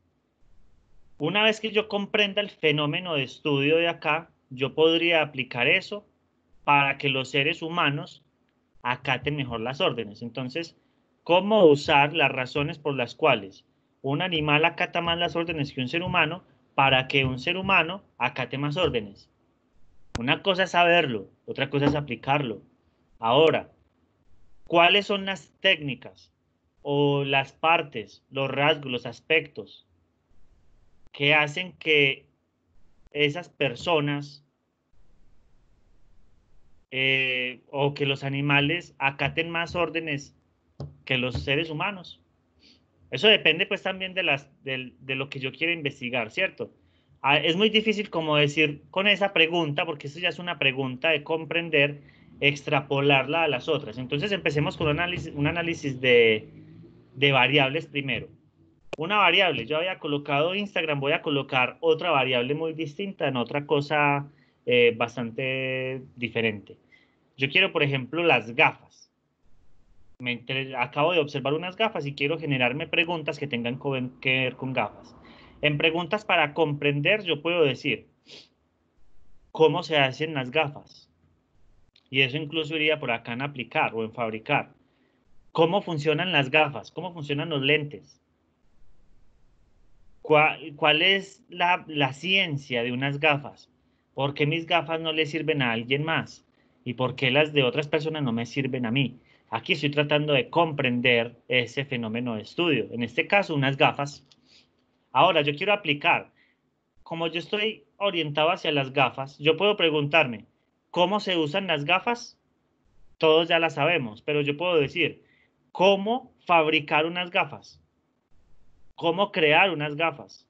una vez que yo comprenda el fenómeno de estudio de acá, yo podría aplicar eso para que los seres humanos acaten mejor las órdenes. Entonces, ¿cómo usar las razones por las cuales un animal acata más las órdenes que un ser humano para que un ser humano acate más órdenes? Una cosa es saberlo, otra cosa es aplicarlo. Ahora, ¿cuáles son las técnicas o las partes, los rasgos, los aspectos que hacen que esas personas o que los animales acaten más órdenes que los seres humanos? Eso depende pues también de lo que yo quiero investigar, ¿cierto? Es muy difícil como decir con esa pregunta, porque eso ya es una pregunta de comprender, extrapolarla a las otras. Entonces empecemos con un análisis de variables primero. Una variable, yo había colocado Instagram, voy a colocar otra variable muy distinta en otra cosa bastante diferente. Yo quiero, por ejemplo, las gafas. Acabo de observar unas gafas y quiero generarme preguntas que tengan que ver con gafas. En preguntas para comprender, yo puedo decir cómo se hacen las gafas. Y eso incluso iría por acá en aplicar o en fabricar. ¿Cómo funcionan las gafas? ¿Cómo funcionan los lentes? ¿Cuál es la ciencia de unas gafas? ¿Por qué mis gafas no le sirven a alguien más? ¿Y por qué las de otras personas no me sirven a mí? Aquí estoy tratando de comprender ese fenómeno de estudio. En este caso, unas gafas. Ahora, yo quiero aplicar. Como yo estoy orientado hacia las gafas, yo puedo preguntarme, ¿cómo se usan las gafas? Todos ya las sabemos, pero yo puedo decir, ¿cómo fabricar unas gafas? ¿Cómo crear unas gafas?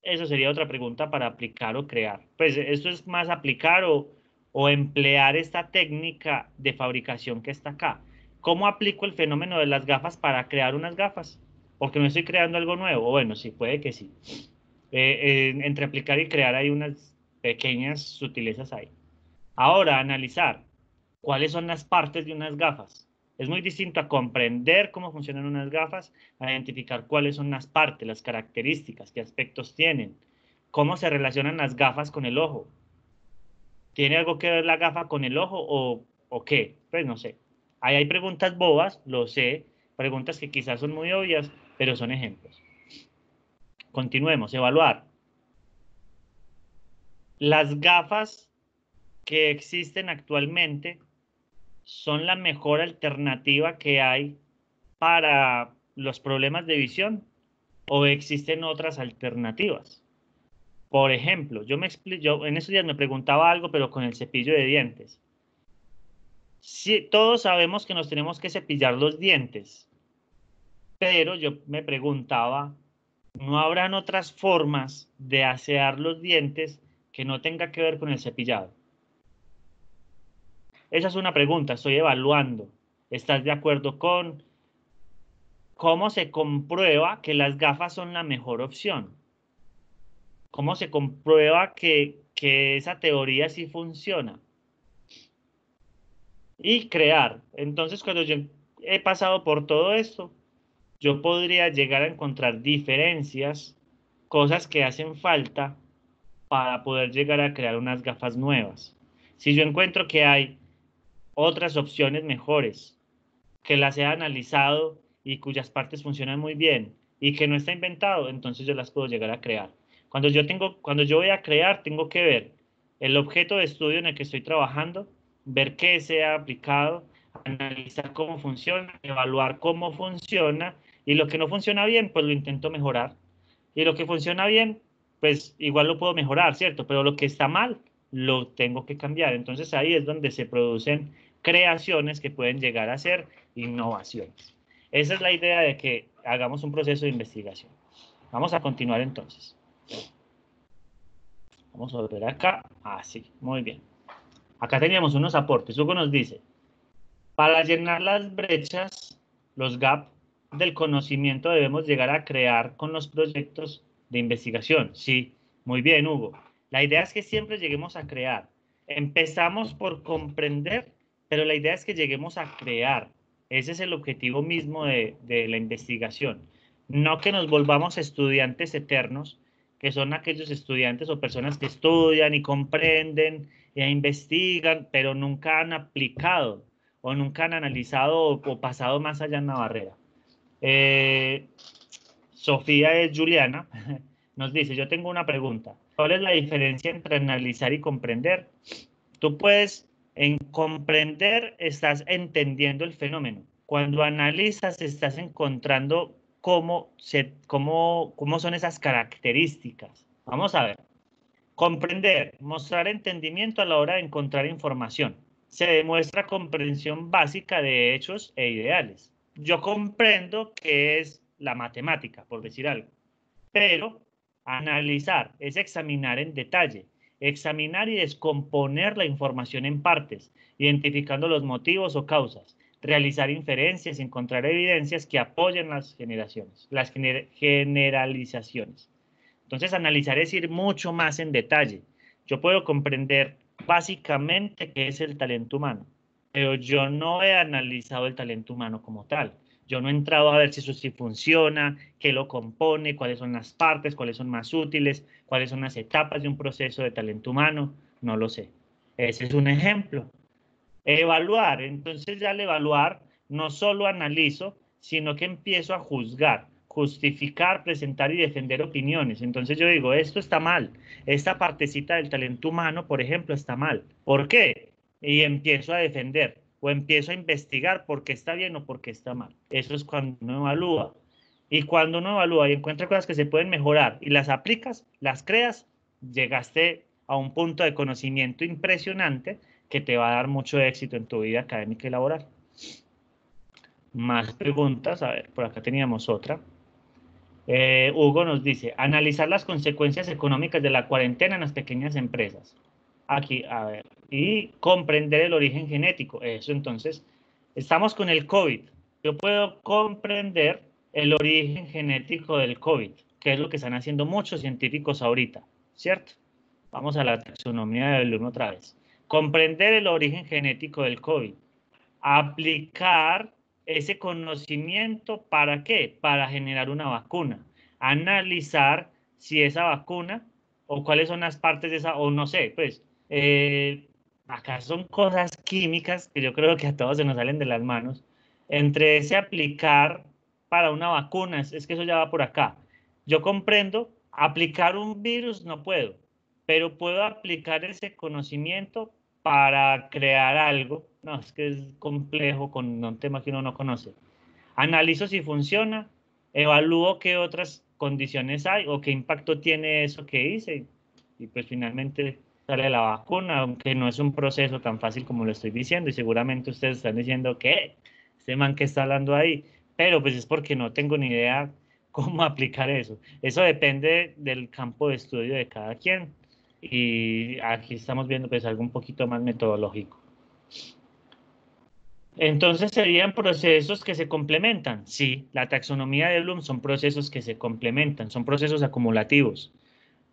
Eso sería otra pregunta para aplicar o crear. Pues esto es más aplicar o emplear esta técnica de fabricación que está acá. ¿Cómo aplico el fenómeno de las gafas para crear unas gafas? Porque no estoy creando algo nuevo. Bueno, sí, puede que sí. Entre aplicar y crear hay unas pequeñas sutilezas ahí. Ahora, analizar cuáles son las partes de unas gafas. Es muy distinto a comprender cómo funcionan unas gafas, a identificar cuáles son las partes, las características, qué aspectos tienen, ¿Cómo se relacionan las gafas con el ojo? ¿Tiene algo que ver la gafa con el ojo o qué? Pues no sé. Ahí hay preguntas bobas, lo sé, preguntas que quizás son muy obvias, pero son ejemplos. Continuemos, evaluar. Las gafas que existen actualmente son la mejor alternativa que hay para los problemas de visión o existen otras alternativas. Por ejemplo, yo en esos días me preguntaba algo, pero con el cepillo de dientes. Sí, todos sabemos que nos tenemos que cepillar los dientes, pero yo me preguntaba, ¿no habrán otras formas de asear los dientes que no tenga que ver con el cepillado? Esa es una pregunta, estoy evaluando. ¿Estás de acuerdo con cómo se comprueba que las gafas son la mejor opción? ¿Cómo se comprueba que esa teoría sí funciona? Y crear. Entonces, cuando yo he pasado por todo esto, yo podría llegar a encontrar diferencias, cosas que hacen falta para poder llegar a crear unas gafas nuevas. Si yo encuentro que hay otras opciones mejores, que las he analizado y cuyas partes funcionan muy bien y que no está inventado, entonces yo las puedo llegar a crear. Cuando yo voy a crear, tengo que ver el objeto de estudio en el que estoy trabajando, ver qué se ha aplicado, analizar cómo funciona, evaluar cómo funciona y lo que no funciona bien, pues lo intento mejorar. Y lo que funciona bien, pues igual lo puedo mejorar, ¿cierto? Pero lo que está mal, lo tengo que cambiar. Entonces ahí es donde se producen creaciones que pueden llegar a ser innovaciones. Esa es la idea de que hagamos un proceso de investigación. Vamos a continuar entonces. Vamos a volver acá. Así, muy bien. Acá teníamos unos aportes. Hugo nos dice, para llenar las brechas, los gaps del conocimiento debemos llegar a crear con los proyectos de investigación. Sí, muy bien, Hugo. La idea es que siempre lleguemos a crear. Empezamos por comprender, pero la idea es que lleguemos a crear. Ese es el objetivo mismo de la investigación. No que nos volvamos estudiantes eternos, que son aquellos estudiantes o personas que estudian y comprenden e investigan, pero nunca han aplicado o nunca han analizado o pasado más allá en la barrera. Sofía es Juliana, nos dice, yo tengo una pregunta. ¿Cuál es la diferencia entre analizar y comprender? Tú puedes, en comprender, estás entendiendo el fenómeno. Cuando analizas, estás encontrando cómo son esas características. Vamos a ver. Comprender, mostrar entendimiento a la hora de encontrar información. Se demuestra comprensión básica de hechos e ideales. Yo comprendo qué es la matemática, por decir algo, pero analizar es examinar en detalle, examinar y descomponer la información en partes, identificando los motivos o causas, realizar inferencias y encontrar evidencias que apoyen las generalizaciones. Entonces, analizar es ir mucho más en detalle. Yo puedo comprender básicamente qué es el talento humano, pero yo no he analizado el talento humano como tal. Yo no he entrado a ver si eso sí funciona, qué lo compone, cuáles son las partes, cuáles son más útiles, cuáles son las etapas de un proceso de talento humano. No lo sé. Ese es un ejemplo. Evaluar. Entonces, ya al evaluar, no solo analizo, sino que empiezo a juzgar, justificar, presentar y defender opiniones. Entonces yo digo, esto está mal. Esta partecita del talento humano, por ejemplo, está mal. ¿Por qué? Y empiezo a defender o empiezo a investigar por qué está bien o por qué está mal. Eso es cuando uno evalúa. Y cuando uno evalúa y encuentra cosas que se pueden mejorar y las aplicas, las creas, llegaste a un punto de conocimiento impresionante que te va a dar mucho éxito en tu vida académica y laboral. Más preguntas, a ver, por acá teníamos otra. Hugo nos dice, analizar las consecuencias económicas de la cuarentena en las pequeñas empresas. Aquí, a ver, y comprender el origen genético. Eso entonces, estamos con el COVID. Yo puedo comprender el origen genético del COVID, que es lo que están haciendo muchos científicos ahorita, ¿cierto? Vamos a la taxonomía del alumno otra vez. Comprender el origen genético del COVID. Aplicar ese conocimiento, ¿para qué? Para generar una vacuna. Analizar si esa vacuna o cuáles son las partes de esa, o no sé, pues, acá son cosas químicas que yo creo que a todos se nos salen de las manos. Entre ese aplicar para una vacuna, es que eso ya va por acá. Yo comprendo, aplicar un virus no puedo, pero puedo aplicar ese conocimiento para crear algo. No, es que es complejo con un tema que uno no conoce. Analizo si funciona, evalúo qué otras condiciones hay o qué impacto tiene eso que hice y pues finalmente sale la vacuna, aunque no es un proceso tan fácil como lo estoy diciendo y seguramente ustedes están diciendo que este man que está hablando ahí, pero pues es porque no tengo ni idea cómo aplicar eso. Eso depende del campo de estudio de cada quien y aquí estamos viendo pues algo un poquito más metodológico. Entonces serían procesos que se complementan. Sí, la taxonomía de Bloom son procesos que se complementan, son procesos acumulativos.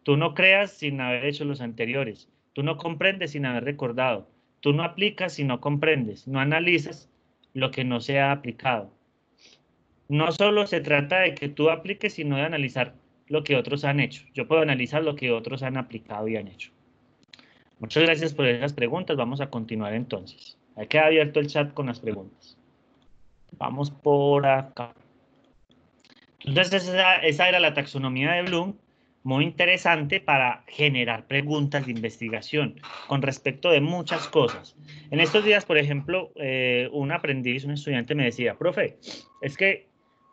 Tú no creas sin haber hecho los anteriores. Tú no comprendes sin haber recordado. Tú no aplicas si no comprendes. No analizas lo que no se ha aplicado. No solo se trata de que tú apliques, sino de analizar lo que otros han hecho. Yo puedo analizar lo que otros han aplicado y han hecho. Muchas gracias por esas preguntas. Vamos a continuar entonces. Ahí queda abierto el chat con las preguntas. Vamos por acá. Entonces, esa era la taxonomía de Bloom, muy interesante para generar preguntas de investigación con respecto de muchas cosas. En estos días, por ejemplo, un aprendiz, un estudiante me decía, profe, es que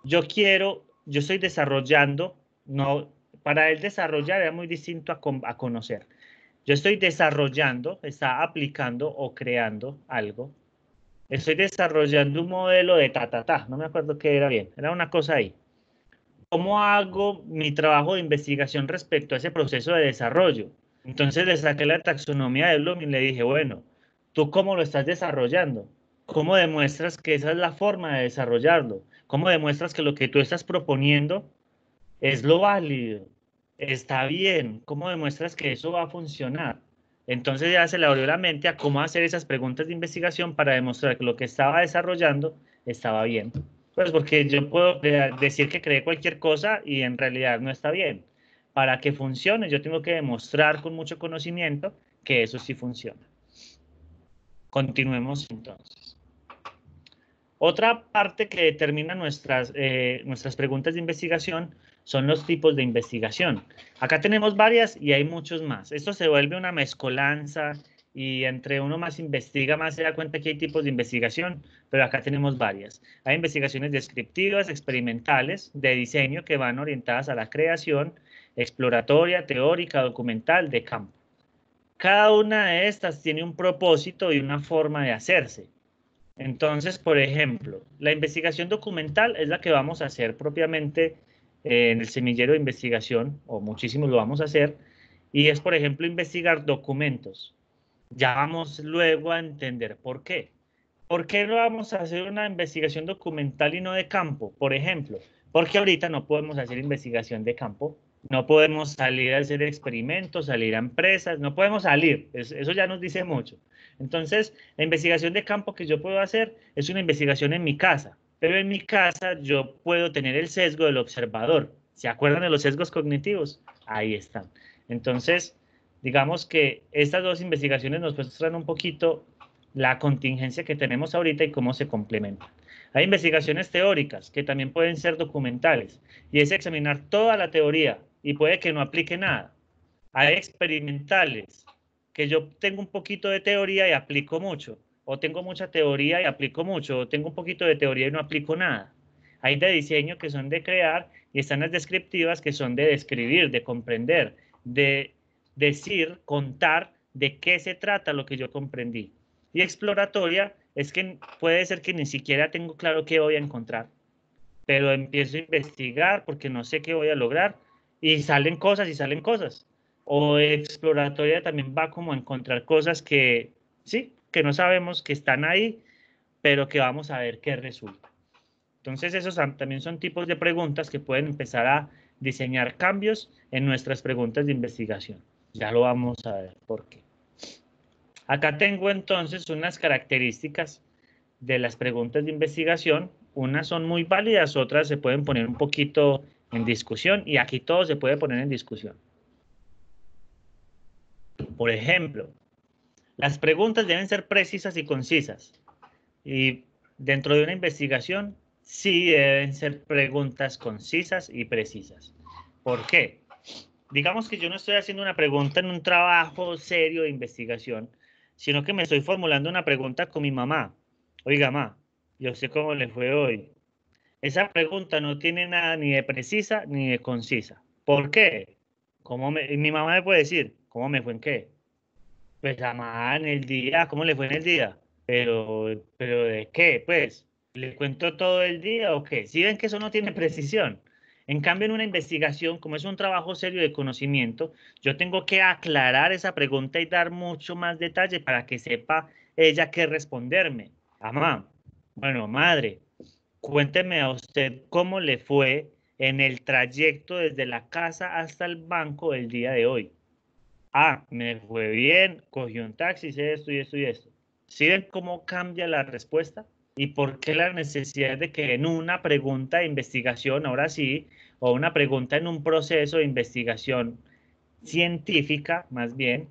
yo estoy desarrollando, no, para él desarrollar era muy distinto a conocer. Yo estoy desarrollando, está aplicando o creando algo. Estoy desarrollando un modelo de no me acuerdo qué era bien, era una cosa ahí. ¿Cómo hago mi trabajo de investigación respecto a ese proceso de desarrollo? Entonces le saqué la taxonomía de Bloom y le dije, bueno, ¿tú cómo lo estás desarrollando? ¿Cómo demuestras que esa es la forma de desarrollarlo? ¿Cómo demuestras que lo que tú estás proponiendo es lo válido? Está bien. ¿Cómo demuestras que eso va a funcionar? Entonces ya se le abrió la mente a cómo hacer esas preguntas de investigación para demostrar que lo que estaba desarrollando estaba bien. Pues porque yo puedo decir que creé cualquier cosa y en realidad no está bien. Para que funcione, yo tengo que demostrar con mucho conocimiento que eso sí funciona. Continuemos entonces. Otra parte que determina nuestras preguntas de investigación son los tipos de investigación. Acá tenemos varias y hay muchos más. Esto se vuelve una mezcolanza y entre uno más investiga, más se da cuenta que hay tipos de investigación, pero acá tenemos varias. Hay investigaciones descriptivas, experimentales, de diseño que van orientadas a la creación, exploratoria, teórica, documental, de campo. Cada una de estas tiene un propósito y una forma de hacerse. Entonces, por ejemplo, la investigación documental es la que vamos a hacer propiamente en el semillero de investigación, o muchísimos lo vamos a hacer, y es, por ejemplo, investigar documentos. Ya vamos luego a entender por qué. ¿Por qué no vamos a hacer una investigación documental y no de campo? Por ejemplo, porque ahorita no podemos hacer investigación de campo, no podemos salir a hacer experimentos, salir a empresas, no podemos salir, eso ya nos dice mucho. Entonces, la investigación de campo que yo puedo hacer es una investigación en mi casa, pero en mi casa yo puedo tener el sesgo del observador. ¿Se acuerdan de los sesgos cognitivos? Ahí están. Entonces, digamos que estas dos investigaciones nos muestran un poquito la contingencia que tenemos ahorita y cómo se complementan. Hay investigaciones teóricas que también pueden ser documentales y es examinar toda la teoría y puede que no aplique nada. Hay experimentales que yo tengo un poquito de teoría y aplico mucho, o tengo mucha teoría y aplico mucho, o tengo un poquito de teoría y no aplico nada. Hay de diseño que son de crear y están las descriptivas que son de describir, de comprender, de decir, contar de qué se trata lo que yo comprendí. Y exploratoria es que puede ser que ni siquiera tengo claro qué voy a encontrar, pero empiezo a investigar porque no sé qué voy a lograr y salen cosas y salen cosas. O exploratoria también va como a encontrar cosas que, sí, que no sabemos que están ahí, pero que vamos a ver qué resulta. Entonces, esos también son tipos de preguntas que pueden empezar a diseñar cambios en nuestras preguntas de investigación. Ya lo vamos a ver por qué. Acá tengo entonces unas características de las preguntas de investigación. Unas son muy válidas, otras se pueden poner un poquito en discusión y aquí todo se puede poner en discusión. Por ejemplo, las preguntas deben ser precisas y concisas. Y dentro de una investigación, sí deben ser preguntas concisas y precisas. ¿Por qué? Digamos que yo no estoy haciendo una pregunta en un trabajo serio de investigación, sino que me estoy formulando una pregunta con mi mamá. Oiga, mamá, yo sé cómo le fue hoy. Esa pregunta no tiene nada ni de precisa ni de concisa. ¿Por qué? Y mi mamá me puede decir, ¿cómo me fue en qué? Pues mamá, en el día, ¿cómo le fue en el día? Pero ¿de qué? Pues, ¿le cuento todo el día o qué? Si ven que eso no tiene precisión. En cambio, en una investigación, como es un trabajo serio de conocimiento, yo tengo que aclarar esa pregunta y dar mucho más detalle para que sepa ella qué responderme. Mamá, bueno, madre, cuénteme a usted cómo le fue en el trayecto desde la casa hasta el banco el día de hoy. Ah, me fue bien, cogí un taxi, hice esto y esto y esto. ¿Sí ven cómo cambia la respuesta? ¿Y por qué la necesidad de que en una pregunta de investigación, ahora sí, o una pregunta en un proceso de investigación científica, más bien,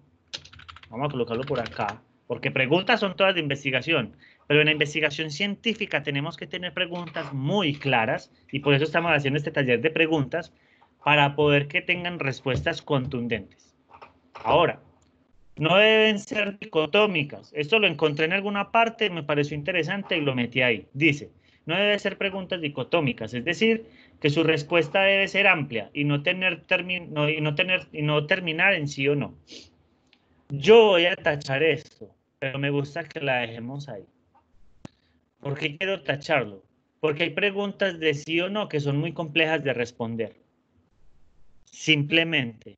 vamos a colocarlo por acá, porque preguntas son todas de investigación, pero en la investigación científica tenemos que tener preguntas muy claras y por eso estamos haciendo este taller de preguntas para poder que tengan respuestas contundentes. Ahora, no deben ser dicotómicas. Esto lo encontré en alguna parte, me pareció interesante y lo metí ahí. Dice, no deben ser preguntas dicotómicas, es decir, que su respuesta debe ser amplia y no terminar en sí o no. Yo voy a tachar esto, pero me gusta que la dejemos ahí. ¿Por qué quiero tacharlo? Porque hay preguntas de sí o no que son muy complejas de responder. Simplemente.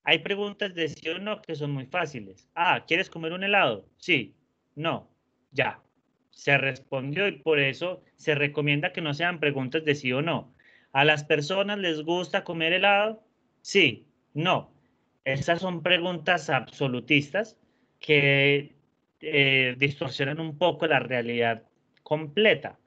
Hay preguntas de sí o no que son muy fáciles. Ah, ¿quieres comer un helado? Sí, no, ya. Se respondió y por eso se recomienda que no sean preguntas de sí o no. ¿A las personas les gusta comer helado? Sí, no. Esas son preguntas absolutistas que distorsionan un poco la realidad completa.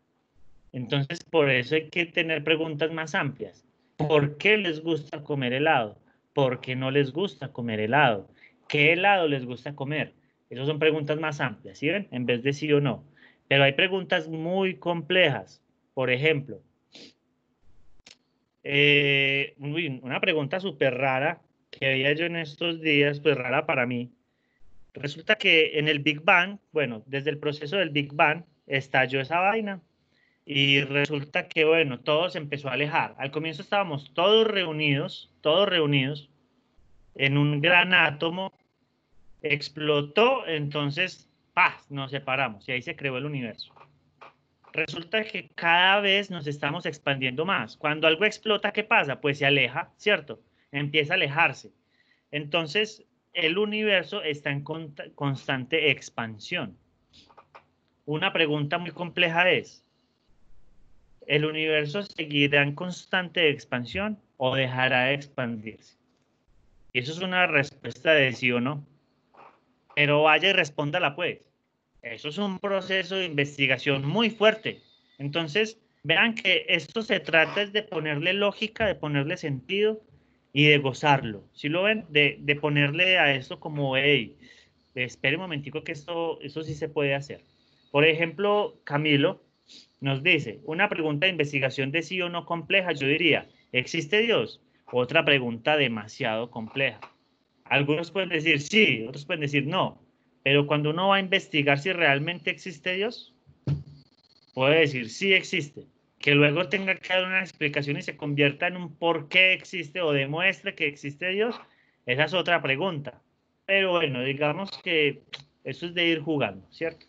Entonces, por eso hay que tener preguntas más amplias. ¿Por qué les gusta comer helado? ¿Por qué no les gusta comer helado? ¿Qué helado les gusta comer? Esas son preguntas más amplias, ¿sí ven? En vez de sí o no. Pero hay preguntas muy complejas. Por ejemplo, una pregunta súper rara que veía yo en estos días, pues rara para mí. Resulta que en el Big Bang, bueno, desde el proceso del Big Bang, estalló esa vaina. Y resulta que, bueno, todo se empezó a alejar. Al comienzo estábamos todos reunidos en un gran átomo, explotó, entonces, ¡paz!, nos separamos y ahí se creó el universo. Resulta que cada vez nos estamos expandiendo más. Cuando algo explota, ¿qué pasa? Pues se aleja, ¿cierto? Empieza a alejarse. Entonces, el universo está en constante expansión. Una pregunta muy compleja es, ¿el universo seguirá en constante expansión o dejará de expandirse? Y eso es una respuesta de sí o no. Pero vaya y respóndala pues. Eso es un proceso de investigación muy fuerte. Entonces, vean que esto se trata es de ponerle lógica, de ponerle sentido y de gozarlo. ¿Sí lo ven? De ponerle a esto como, hey, espere un momentico que esto sí se puede hacer. Por ejemplo, Camilo nos dice, una pregunta de investigación de sí o no compleja, yo diría, ¿existe Dios? Otra pregunta demasiado compleja. Algunos pueden decir sí, otros pueden decir no, pero cuando uno va a investigar si realmente existe Dios, puede decir sí existe. Que luego tenga que dar una explicación y se convierta en un por qué existe o demuestre que existe Dios, esa es otra pregunta. Pero bueno, digamos que eso es de ir jugando, ¿cierto?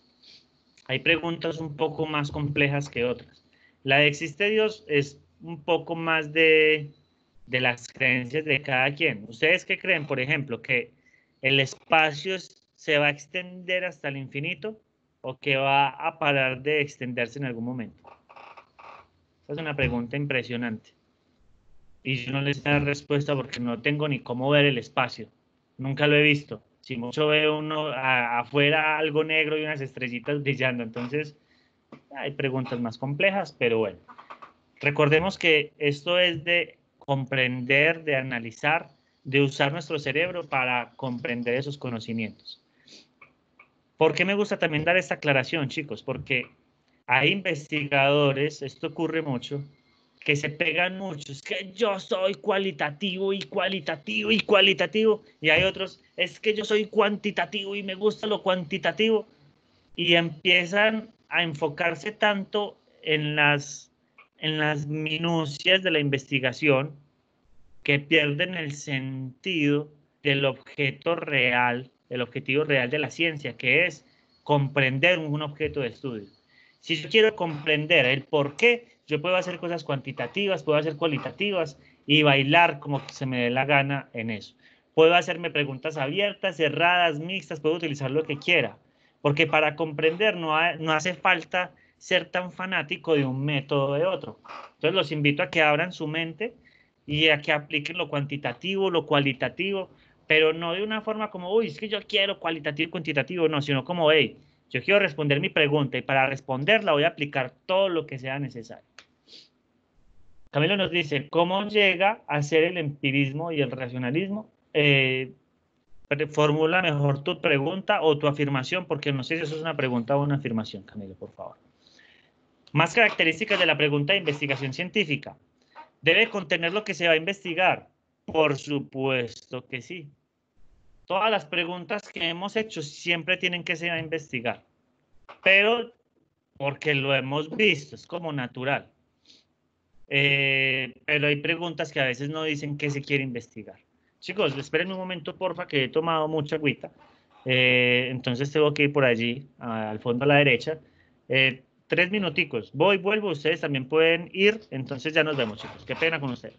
Hay preguntas un poco más complejas que otras. La de ¿existe Dios? Es un poco más de las creencias de cada quien. ¿Ustedes qué creen, por ejemplo, que el espacio se va a extender hasta el infinito o que va a parar de extenderse en algún momento? Esa es una pregunta impresionante. Y yo no les sé dar respuesta porque no tengo ni cómo ver el espacio. Nunca lo he visto. Si mucho veo uno afuera algo negro y unas estrellitas brillando. Entonces, hay preguntas más complejas, pero bueno. Recordemos que esto es de comprender, de analizar, de usar nuestro cerebro para comprender esos conocimientos. ¿Por qué me gusta también dar esta aclaración, chicos? Porque hay investigadores, esto ocurre mucho, que se pegan mucho. Es que yo soy cualitativo y cualitativo y cualitativo. Y hay otros, es que yo soy cuantitativo y me gusta lo cuantitativo. Y empiezan a enfocarse tanto en las minucias de la investigación que pierden el sentido del objeto real, el objetivo real de la ciencia, que es comprender un objeto de estudio. Si yo quiero comprender el por qué, yo puedo hacer cosas cuantitativas, puedo hacer cualitativas y bailar como se me dé la gana en eso. Puedo hacerme preguntas abiertas, cerradas, mixtas, puedo utilizar lo que quiera, porque para comprender no hace falta ser tan fanático de un método o de otro. Entonces los invito a que abran su mente y a que apliquen lo cuantitativo, lo cualitativo, pero no de una forma como, uy, es que yo quiero cualitativo y cuantitativo, no, sino como, hey, yo quiero responder mi pregunta y para responderla voy a aplicar todo lo que sea necesario. Camilo nos dice, ¿cómo llega a ser el empirismo y el racionalismo? Formula mejor tu pregunta o tu afirmación, porque no sé si eso es una pregunta o una afirmación, Camilo, por favor. Más características de la pregunta de investigación científica. ¿Debe contener lo que se va a investigar? Por supuesto que sí. Todas las preguntas que hemos hecho siempre tienen que ser a investigar, pero porque lo hemos visto, es como natural. Pero hay preguntas que a veces no dicen qué se quiere investigar. Chicos, esperen un momento, porfa, que he tomado mucha agüita. Entonces tengo que ir por allí, al fondo a la derecha. 3 minuticos. Voy, vuelvo, ustedes también pueden ir. Entonces ya nos vemos, chicos. Qué pena con ustedes.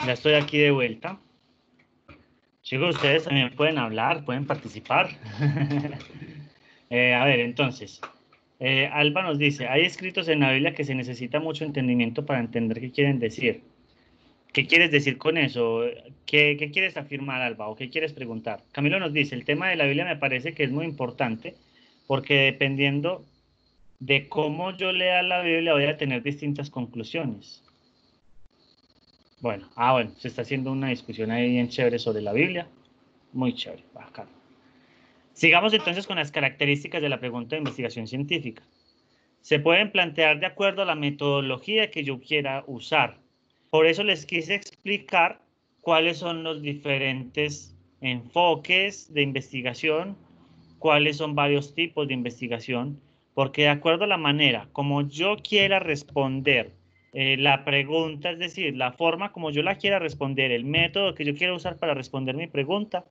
Ya estoy aquí de vuelta. Chicos, ustedes también pueden hablar, pueden participar. A ver, entonces, Alba nos dice, hay escritos en la Biblia que se necesita mucho entendimiento para entender qué quieren decir. ¿Qué quieres decir con eso? ¿Qué quieres afirmar, Alba? ¿O qué quieres preguntar? Camilo nos dice, el tema de la Biblia me parece que es muy importante porque dependiendo de cómo yo lea la Biblia voy a tener distintas conclusiones. Bueno, se está haciendo una discusión ahí bien chévere sobre la Biblia. Muy chévere, bacán. Sigamos entonces con las características de la pregunta de investigación científica. Se pueden plantear de acuerdo a la metodología que yo quiera usar. Por eso les quise explicar cuáles son los diferentes enfoques de investigación, cuáles son varios tipos de investigación, porque de acuerdo a la manera como yo quiera responder la pregunta, es decir, la forma como yo la quiera responder, el método que yo quiera usar para responder mi pregunta,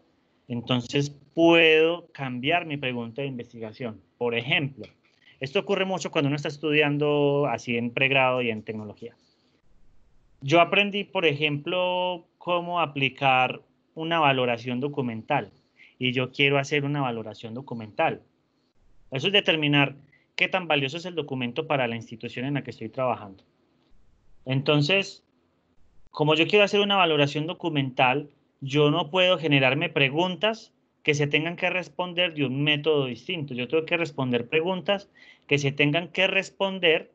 entonces puedo cambiar mi pregunta de investigación. Por ejemplo, esto ocurre mucho cuando uno está estudiando así en pregrado y en tecnología. Yo aprendí, por ejemplo, cómo aplicar una valoración documental y yo quiero hacer una valoración documental. Eso es determinar qué tan valioso es el documento para la institución en la que estoy trabajando. Entonces, como yo quiero hacer una valoración documental, yo no puedo generarme preguntas que se tengan que responder de un método distinto. Yo tengo que responder preguntas que se tengan que responder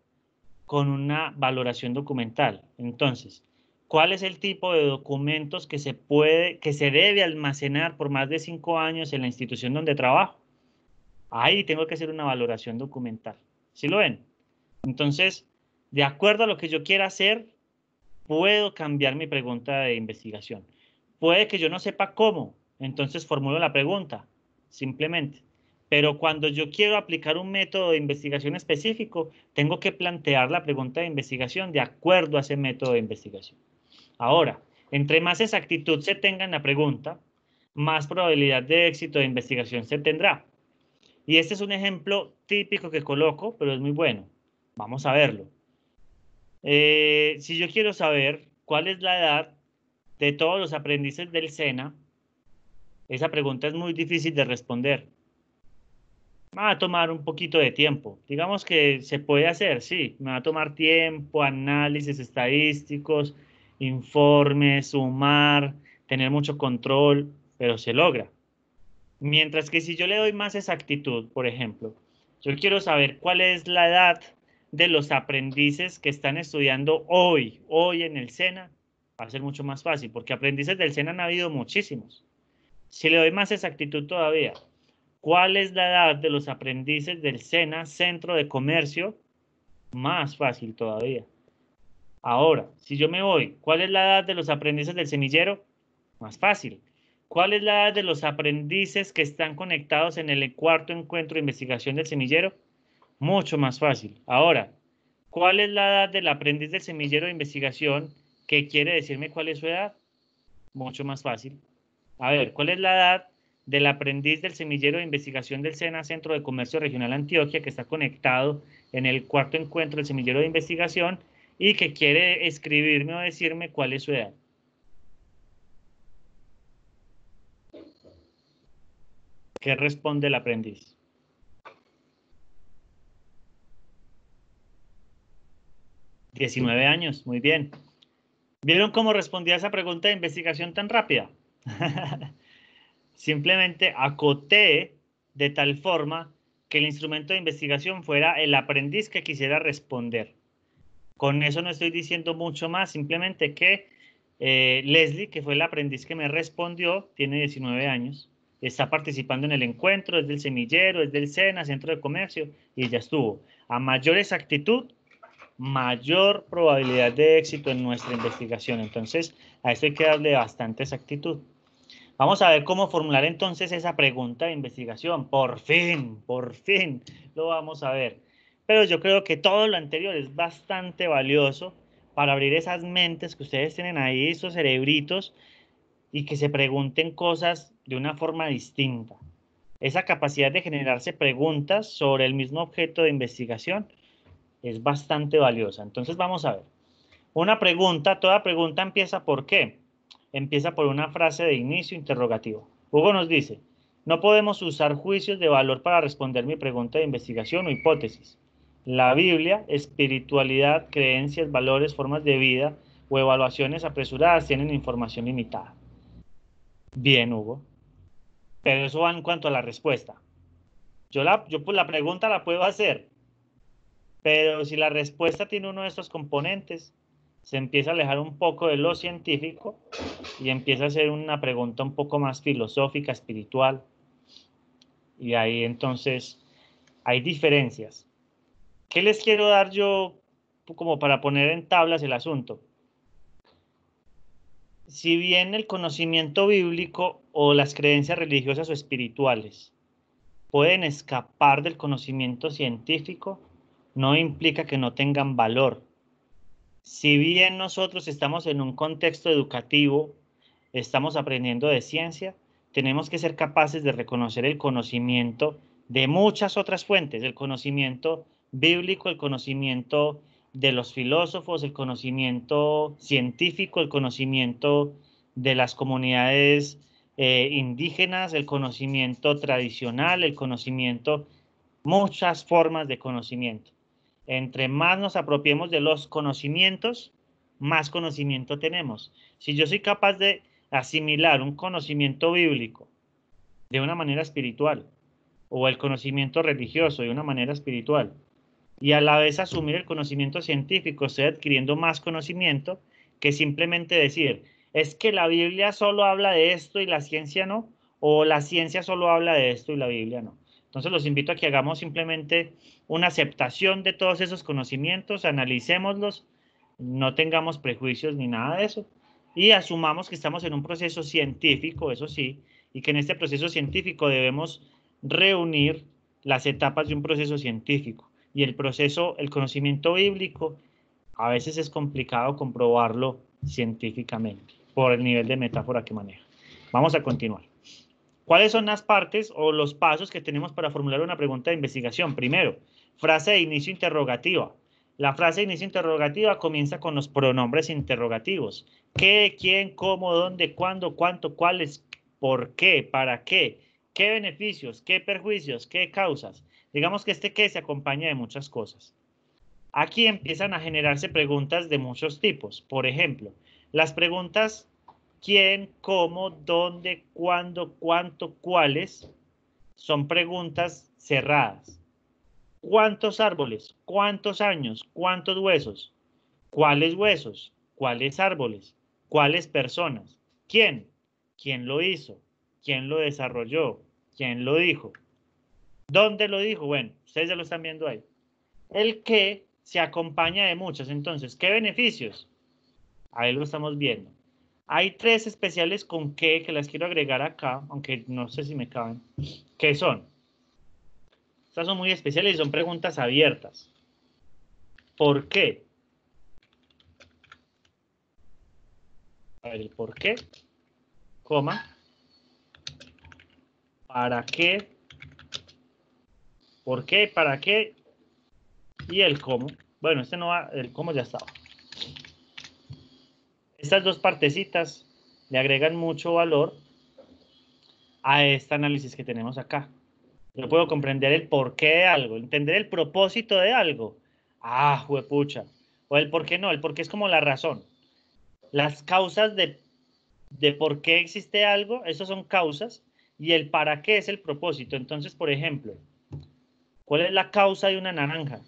con una valoración documental. Entonces, ¿cuál es el tipo de documentos que se debe almacenar por más de 5 años en la institución donde trabajo? Ahí tengo que hacer una valoración documental. ¿Sí lo ven? Entonces, de acuerdo a lo que yo quiera hacer, puedo cambiar mi pregunta de investigación. Puede que yo no sepa cómo, entonces formulo la pregunta, simplemente. Pero cuando yo quiero aplicar un método de investigación específico, tengo que plantear la pregunta de investigación de acuerdo a ese método de investigación. Ahora, entre más exactitud se tenga en la pregunta, más probabilidad de éxito de investigación se tendrá. Y este es un ejemplo típico que coloco, pero es muy bueno. Vamos a verlo. Si yo quiero saber cuál es la edad de todos los aprendices del SENA, esa pregunta es muy difícil de responder. Va a tomar un poquito de tiempo. Digamos que se puede hacer, sí, me va a tomar tiempo, análisis estadísticos, informes, sumar, tener mucho control, pero se logra. Mientras que si yo le doy más exactitud, por ejemplo, yo quiero saber cuál es la edad de los aprendices que están estudiando hoy en el SENA, va a ser mucho más fácil, porque aprendices del SENA han habido muchísimos. Si le doy más exactitud todavía, ¿cuál es la edad de los aprendices del SENA, Centro de Comercio? Más fácil todavía. Ahora, si yo me voy, ¿cuál es la edad de los aprendices del semillero? Más fácil. ¿Cuál es la edad de los aprendices que están conectados en el cuarto encuentro de investigación del semillero? Mucho más fácil. Ahora, ¿cuál es la edad del aprendiz del semillero de investigación que quiere decirme cuál es su edad? Mucho más fácil. A ver, ¿cuál es la edad del aprendiz del semillero de investigación del SENA, Centro de Comercio Regional Antioquia, que está conectado en el cuarto encuentro del semillero de investigación y que quiere escribirme o decirme cuál es su edad? ¿Qué responde el aprendiz? $19 años, muy bien. ¿Vieron cómo respondía esa pregunta de investigación tan rápida? Simplemente acoté de tal forma que el instrumento de investigación fuera el aprendiz que quisiera responder. Con eso no estoy diciendo mucho más, simplemente que Leslie, que fue el aprendiz que me respondió, tiene 19 años, está participando en el encuentro, es del semillero, es del SENA, Centro de Comercio, y ya estuvo. A mayor exactitud, mayor probabilidad de éxito en nuestra investigación. Entonces, a esto hay que darle bastante exactitud. Vamos a ver cómo formular entonces esa pregunta de investigación. Por fin lo vamos a ver. Pero yo creo que todo lo anterior es bastante valioso para abrir esas mentes que ustedes tienen ahí, esos cerebritos, y que se pregunten cosas de una forma distinta. Esa capacidad de generarse preguntas sobre el mismo objeto de investigación es bastante valiosa. Entonces vamos a ver. Una pregunta, toda pregunta empieza ¿por qué? Empieza por una frase de inicio interrogativo. Hugo nos dice, no podemos usar juicios de valor para responder mi pregunta de investigación o hipótesis. La Biblia, espiritualidad, creencias, valores, formas de vida o evaluaciones apresuradas tienen información limitada. Bien, Hugo. Pero eso va en cuanto a la respuesta. Yo pues la pregunta la puedo hacer, pero si la respuesta tiene uno de estos componentes, se empieza a alejar un poco de lo científico y empieza a ser una pregunta un poco más filosófica, espiritual. Y ahí entonces hay diferencias. ¿Qué les quiero dar yo como para poner en tablas el asunto? Si bien el conocimiento bíblico o las creencias religiosas o espirituales pueden escapar del conocimiento científico, no implica que no tengan valor. Si bien nosotros estamos en un contexto educativo, estamos aprendiendo de ciencia, tenemos que ser capaces de reconocer el conocimiento de muchas otras fuentes, el conocimiento bíblico, el conocimiento de los filósofos, el conocimiento científico, el conocimiento de las comunidades indígenas, el conocimiento tradicional, el conocimiento, muchas formas de conocimiento. Entre más nos apropiemos de los conocimientos, más conocimiento tenemos. Si yo soy capaz de asimilar un conocimiento bíblico de una manera espiritual o el conocimiento religioso de una manera espiritual y a la vez asumir el conocimiento científico, estoy adquiriendo más conocimiento que simplemente decir, es que la Biblia solo habla de esto y la ciencia no, o la ciencia solo habla de esto y la Biblia no. Entonces los invito a que hagamos simplemente una aceptación de todos esos conocimientos, analicémoslos, no tengamos prejuicios ni nada de eso, y asumamos que estamos en un proceso científico, eso sí, y que en este proceso científico debemos reunir las etapas de un proceso científico. Y el conocimiento bíblico, a veces es complicado comprobarlo científicamente por el nivel de metáfora que maneja. Vamos a continuar. ¿Cuáles son las partes o los pasos que tenemos para formular una pregunta de investigación? Primero, frase de inicio interrogativa. La frase de inicio interrogativa comienza con los pronombres interrogativos. ¿Qué, quién, cómo, dónde, cuándo, cuánto, cuáles, por qué, para qué, qué beneficios, qué perjuicios, qué causas? Digamos que este qué se acompaña de muchas cosas. Aquí empiezan a generarse preguntas de muchos tipos. Por ejemplo, las preguntas ¿quién, cómo, dónde, cuándo, cuánto, cuáles? Son preguntas cerradas. ¿Cuántos árboles? ¿Cuántos años? ¿Cuántos huesos? ¿Cuáles huesos? ¿Cuáles árboles? ¿Cuáles personas? ¿Quién? ¿Quién lo hizo? ¿Quién lo desarrolló? ¿Quién lo dijo? ¿Dónde lo dijo? Bueno, ustedes ya lo están viendo ahí. El qué se acompaña de muchos. Entonces, ¿qué beneficios? Ahí lo estamos viendo. Hay 3 especiales con qué que las quiero agregar acá, aunque no sé si me caben. ¿Qué son? Estas son muy especiales y son preguntas abiertas. ¿Por qué? A ver, el por qué, coma, para qué, por qué, para qué, y el cómo. Bueno, este no va, el cómo ya estaba. Estas 2 partecitas le agregan mucho valor a este análisis que tenemos acá. Yo puedo comprender el porqué de algo, entender el propósito de algo. Ah, juepucha. O el por qué no, el por qué es como la razón. Las causas de por qué existe algo, esas son causas, y el para qué es el propósito. Entonces, por ejemplo, ¿cuál es la causa de una naranja?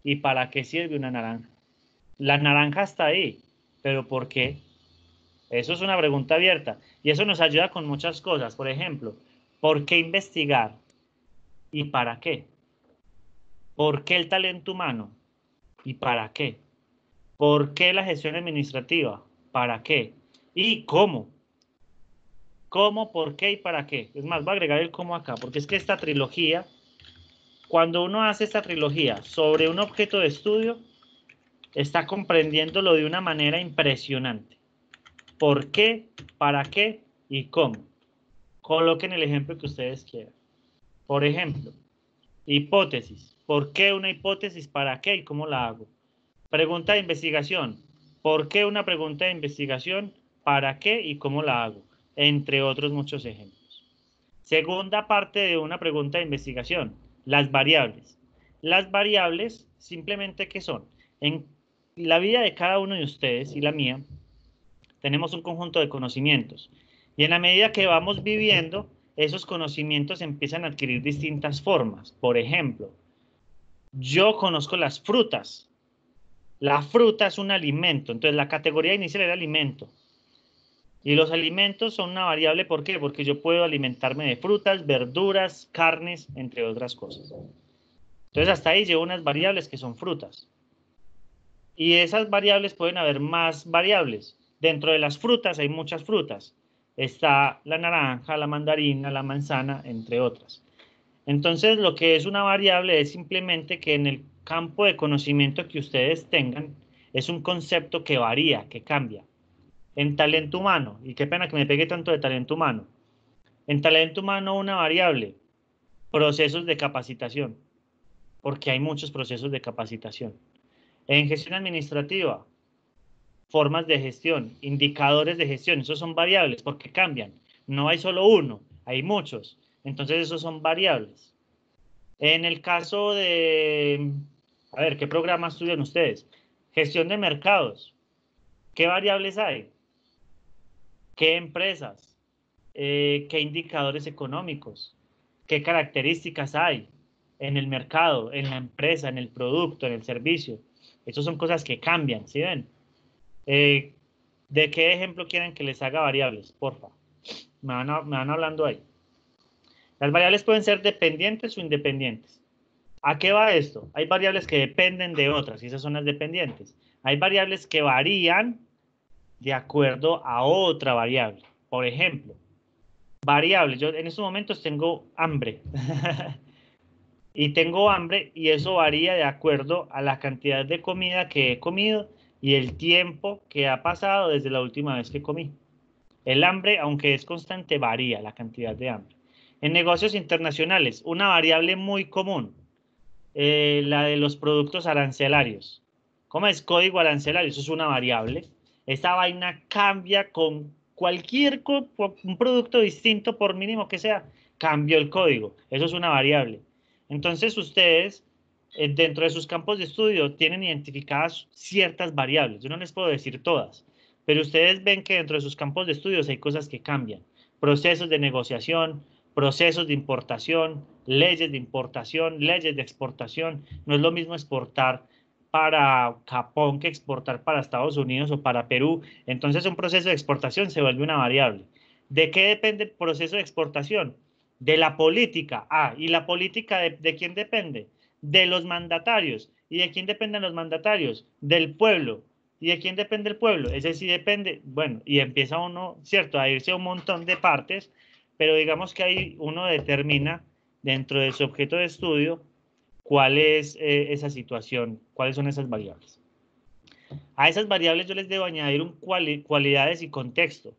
¿Y para qué sirve una naranja? La naranja está ahí, pero ¿por qué? Eso es una pregunta abierta. Y eso nos ayuda con muchas cosas. Por ejemplo, ¿por qué investigar? ¿Y para qué? ¿Por qué el talento humano? ¿Y para qué? ¿Por qué la gestión administrativa? ¿Para qué? ¿Y cómo? ¿Cómo, por qué y para qué? Es más, voy a agregar el cómo acá, porque es que esta trilogía, cuando uno hace esta trilogía sobre un objeto de estudio, está comprendiéndolo de una manera impresionante. ¿Por qué, para qué y cómo? Coloquen el ejemplo que ustedes quieran. Por ejemplo, hipótesis. ¿Por qué una hipótesis? ¿Para qué y cómo la hago? Pregunta de investigación. ¿Por qué una pregunta de investigación? ¿Para qué y cómo la hago? Entre otros muchos ejemplos. Segunda parte de una pregunta de investigación. Las variables. Las variables, simplemente, ¿qué son? En la vida de cada uno de ustedes y la mía, tenemos un conjunto de conocimientos. Y en la medida que vamos viviendo, esos conocimientos empiezan a adquirir distintas formas. Por ejemplo, yo conozco las frutas. La fruta es un alimento, entonces la categoría inicial era alimento. Y los alimentos son una variable, ¿por qué? Porque yo puedo alimentarme de frutas, verduras, carnes, entre otras cosas. Entonces hasta ahí llevo unas variables que son frutas. Y esas variables pueden haber más variables. Dentro de las frutas hay muchas frutas. Está la naranja, la mandarina, la manzana, entre otras. Entonces lo que es una variable es simplemente que en el campo de conocimiento que ustedes tengan, es un concepto que varía, que cambia. En talento humano, y qué pena que me pegue tanto de talento humano, en talento humano una variable, procesos de capacitación, porque hay muchos procesos de capacitación. En gestión administrativa, formas de gestión, indicadores de gestión, esos son variables porque cambian. No hay solo uno, hay muchos. Entonces esos son variables. En el caso de, a ver, ¿qué programa estudian ustedes? Gestión de mercados. ¿Qué variables hay? ¿Qué empresas? ¿Qué indicadores económicos? ¿Qué características hay en el mercado, en la empresa, en el producto, en el servicio? Esas son cosas que cambian, ¿sí ven? ¿De qué ejemplo quieren que les haga variables? Porfa. Me van hablando ahí. Las variables pueden ser dependientes o independientes. ¿A qué va esto? Hay variables que dependen de otras y esas son las dependientes. Hay variables que varían de acuerdo a otra variable. Por ejemplo, variables. Yo en estos momentos tengo hambre. Y tengo hambre y eso varía de acuerdo a la cantidad de comida que he comido y el tiempo que ha pasado desde la última vez que comí. El hambre, aunque es constante, varía la cantidad de hambre. En negocios internacionales, una variable muy común, la de los productos arancelarios. ¿Cómo es código arancelario? Eso es una variable. Esa vaina cambia con cualquier un producto distinto, por mínimo que sea, cambió el código. Eso es una variable. Entonces ustedes, dentro de sus campos de estudio, tienen identificadas ciertas variables. Yo no les puedo decir todas, pero ustedes ven que dentro de sus campos de estudios hay cosas que cambian. Procesos de negociación, procesos de importación, leyes de importación, leyes de exportación. No es lo mismo exportar para Japón que exportar para Estados Unidos o para Perú. Entonces un proceso de exportación se vuelve una variable. ¿De qué depende el proceso de exportación? De la política. ¿Y la política de quién depende? De los mandatarios. ¿Y de quién dependen los mandatarios? Del pueblo. ¿Y de quién depende el pueblo? Ese sí depende, bueno, y empieza uno, ¿cierto?, a irse a un montón de partes, pero digamos que ahí uno determina dentro de su objeto de estudio cuál es esa situación, cuáles son esas variables. A esas variables yo les debo añadir cualidades y contexto.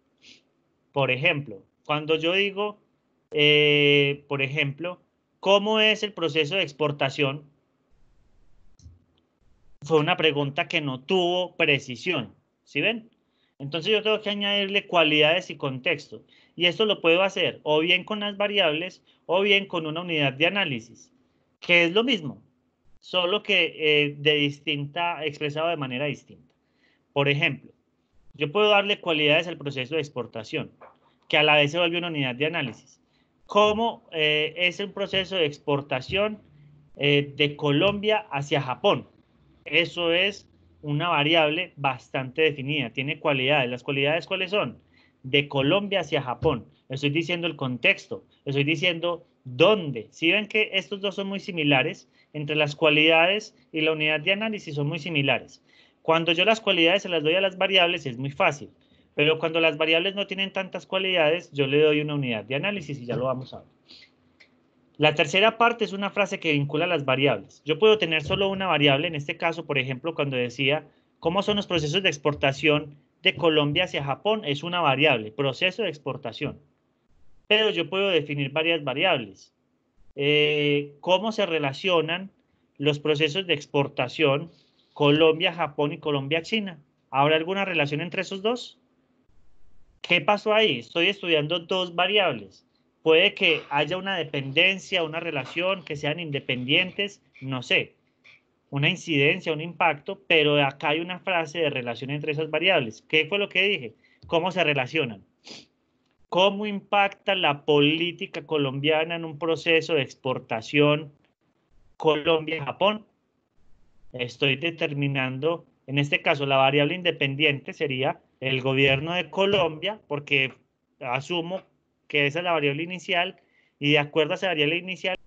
Por ejemplo, cuando yo digo, por ejemplo, ¿cómo es el proceso de exportación? Fue una pregunta que no tuvo precisión, ¿sí ven? Entonces yo tengo que añadirle cualidades y contexto. Y esto lo puedo hacer o bien con las variables o bien con una unidad de análisis, que es lo mismo, solo que expresado de manera distinta. Por ejemplo, yo puedo darle cualidades al proceso de exportación, que a la vez se vuelve una unidad de análisis. ¿Cómo es el proceso de exportación de Colombia hacia Japón? Eso es una variable bastante definida, tiene cualidades. ¿Las cualidades cuáles son? De Colombia hacia Japón. Estoy diciendo el contexto, estoy diciendo dónde. Si ven que estos dos son muy similares, entre las cualidades y la unidad de análisis son muy similares. Cuando yo las cualidades se las doy a las variables es muy fácil, pero cuando las variables no tienen tantas cualidades, yo le doy una unidad de análisis y ya lo vamos a ver. La tercera parte es una frase que vincula las variables. Yo puedo tener solo una variable, en este caso, por ejemplo, cuando decía cómo son los procesos de exportación de Colombia hacia Japón, es una variable, proceso de exportación. Pero yo puedo definir varias variables. ¿Cómo se relacionan los procesos de exportación Colombia-Japón y Colombia-China? ¿Habrá alguna relación entre esos dos? ¿Qué pasó ahí? Estoy estudiando dos variables. Puede que haya una dependencia, una relación, que sean independientes, no sé, una incidencia, un impacto, pero acá hay una frase de relación entre esas variables. ¿Qué fue lo que dije? ¿Cómo se relacionan? ¿Cómo impacta la política colombiana en un proceso de exportación Colombia-Japón? Estoy determinando, en este caso, la variable independiente sería el gobierno de Colombia, porque asumo que esa es la variable inicial, y de acuerdo a esa variable inicial,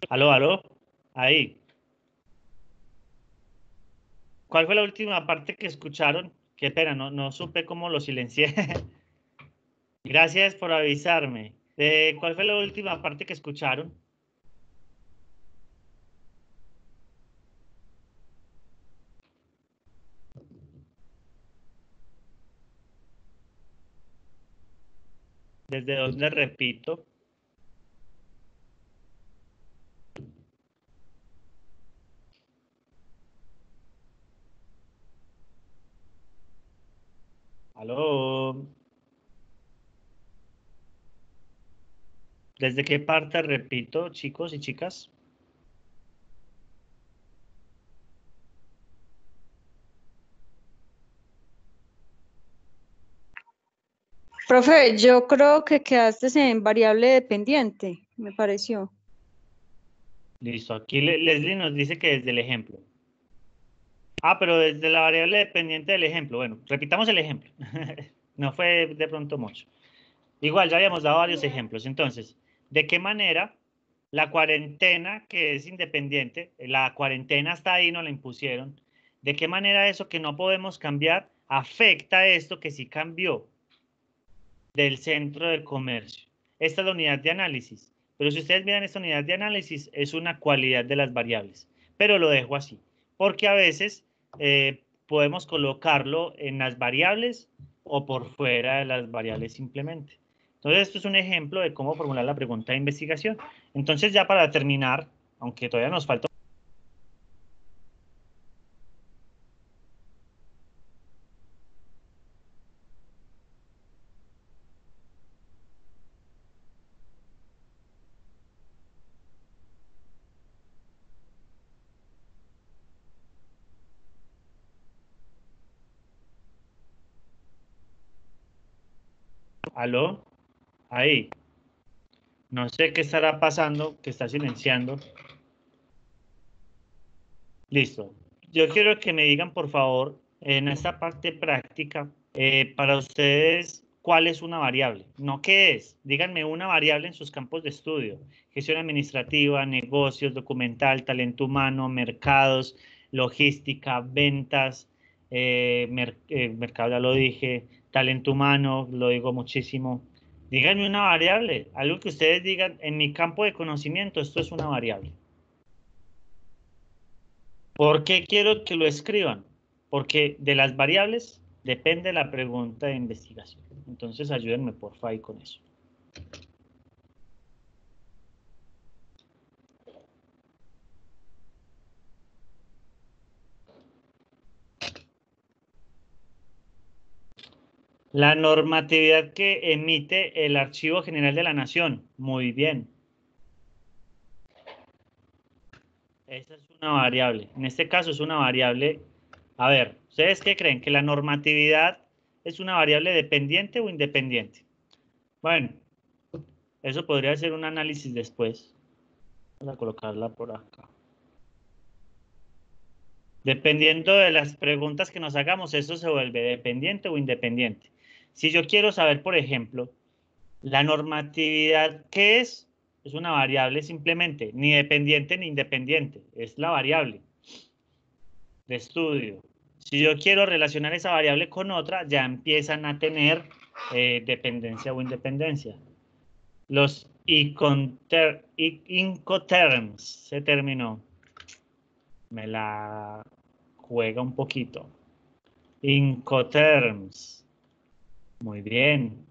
aló, aló, ahí. ¿Cuál fue la última parte que escucharon? Qué pena, no supe cómo lo silencié. Gracias por avisarme. ¿Cuál fue la última parte que escucharon? ¿Desde dónde repito? ¿Aló? ¿Desde qué parte repito, chicos y chicas? Profe, yo creo que quedaste en variable dependiente, me pareció. Listo. Aquí Leslie nos dice que desde el ejemplo. Ah, pero desde la variable dependiente del ejemplo. Bueno, repitamos el ejemplo. No fue de pronto mucho. Igual, ya habíamos dado varios ejemplos. Entonces, ¿de qué manera la cuarentena, que es independiente, la cuarentena está ahí, nos la impusieron? ¿De qué manera eso que no podemos cambiar afecta esto que sí cambió del centro de comercio? Esta es la unidad de análisis. Pero si ustedes miran esta unidad de análisis, es una cualidad de las variables. Pero lo dejo así, porque a veces podemos colocarlo en las variables o por fuera de las variables simplemente. Entonces, esto es un ejemplo de cómo formular la pregunta de investigación. Entonces, ya para terminar, aunque todavía nos falta. ¿Aló? Ahí. No sé qué estará pasando, que está silenciando. Listo. Yo quiero que me digan, por favor, en esta parte práctica, para ustedes, ¿cuál es una variable? No qué es. Díganme una variable en sus campos de estudio. Gestión administrativa, negocios, documental, talento humano, mercados, logística, ventas, mercado, ya lo dije, talento humano, lo digo muchísimo. Díganme una variable, algo que ustedes digan, en mi campo de conocimiento, esto es una variable. ¿Por qué quiero que lo escriban? Porque de las variables depende la pregunta de investigación. Entonces ayúdenme porfa ahí con eso. La normatividad que emite el Archivo General de la Nación. Muy bien. Esa es una variable. En este caso es una variable. A ver, ¿ustedes qué creen? ¿Que la normatividad es una variable dependiente o independiente? Bueno, eso podría ser un análisis después. Vamos a colocarla por acá. Dependiendo de las preguntas que nos hagamos, eso se vuelve dependiente o independiente. Si yo quiero saber, por ejemplo, la normatividad, ¿qué es? Es una variable simplemente, ni dependiente ni independiente, es la variable de estudio. Si yo quiero relacionar esa variable con otra, ya empiezan a tener dependencia o independencia. Los Incoterms, se terminó. Me la juega un poquito. Incoterms. Muy bien.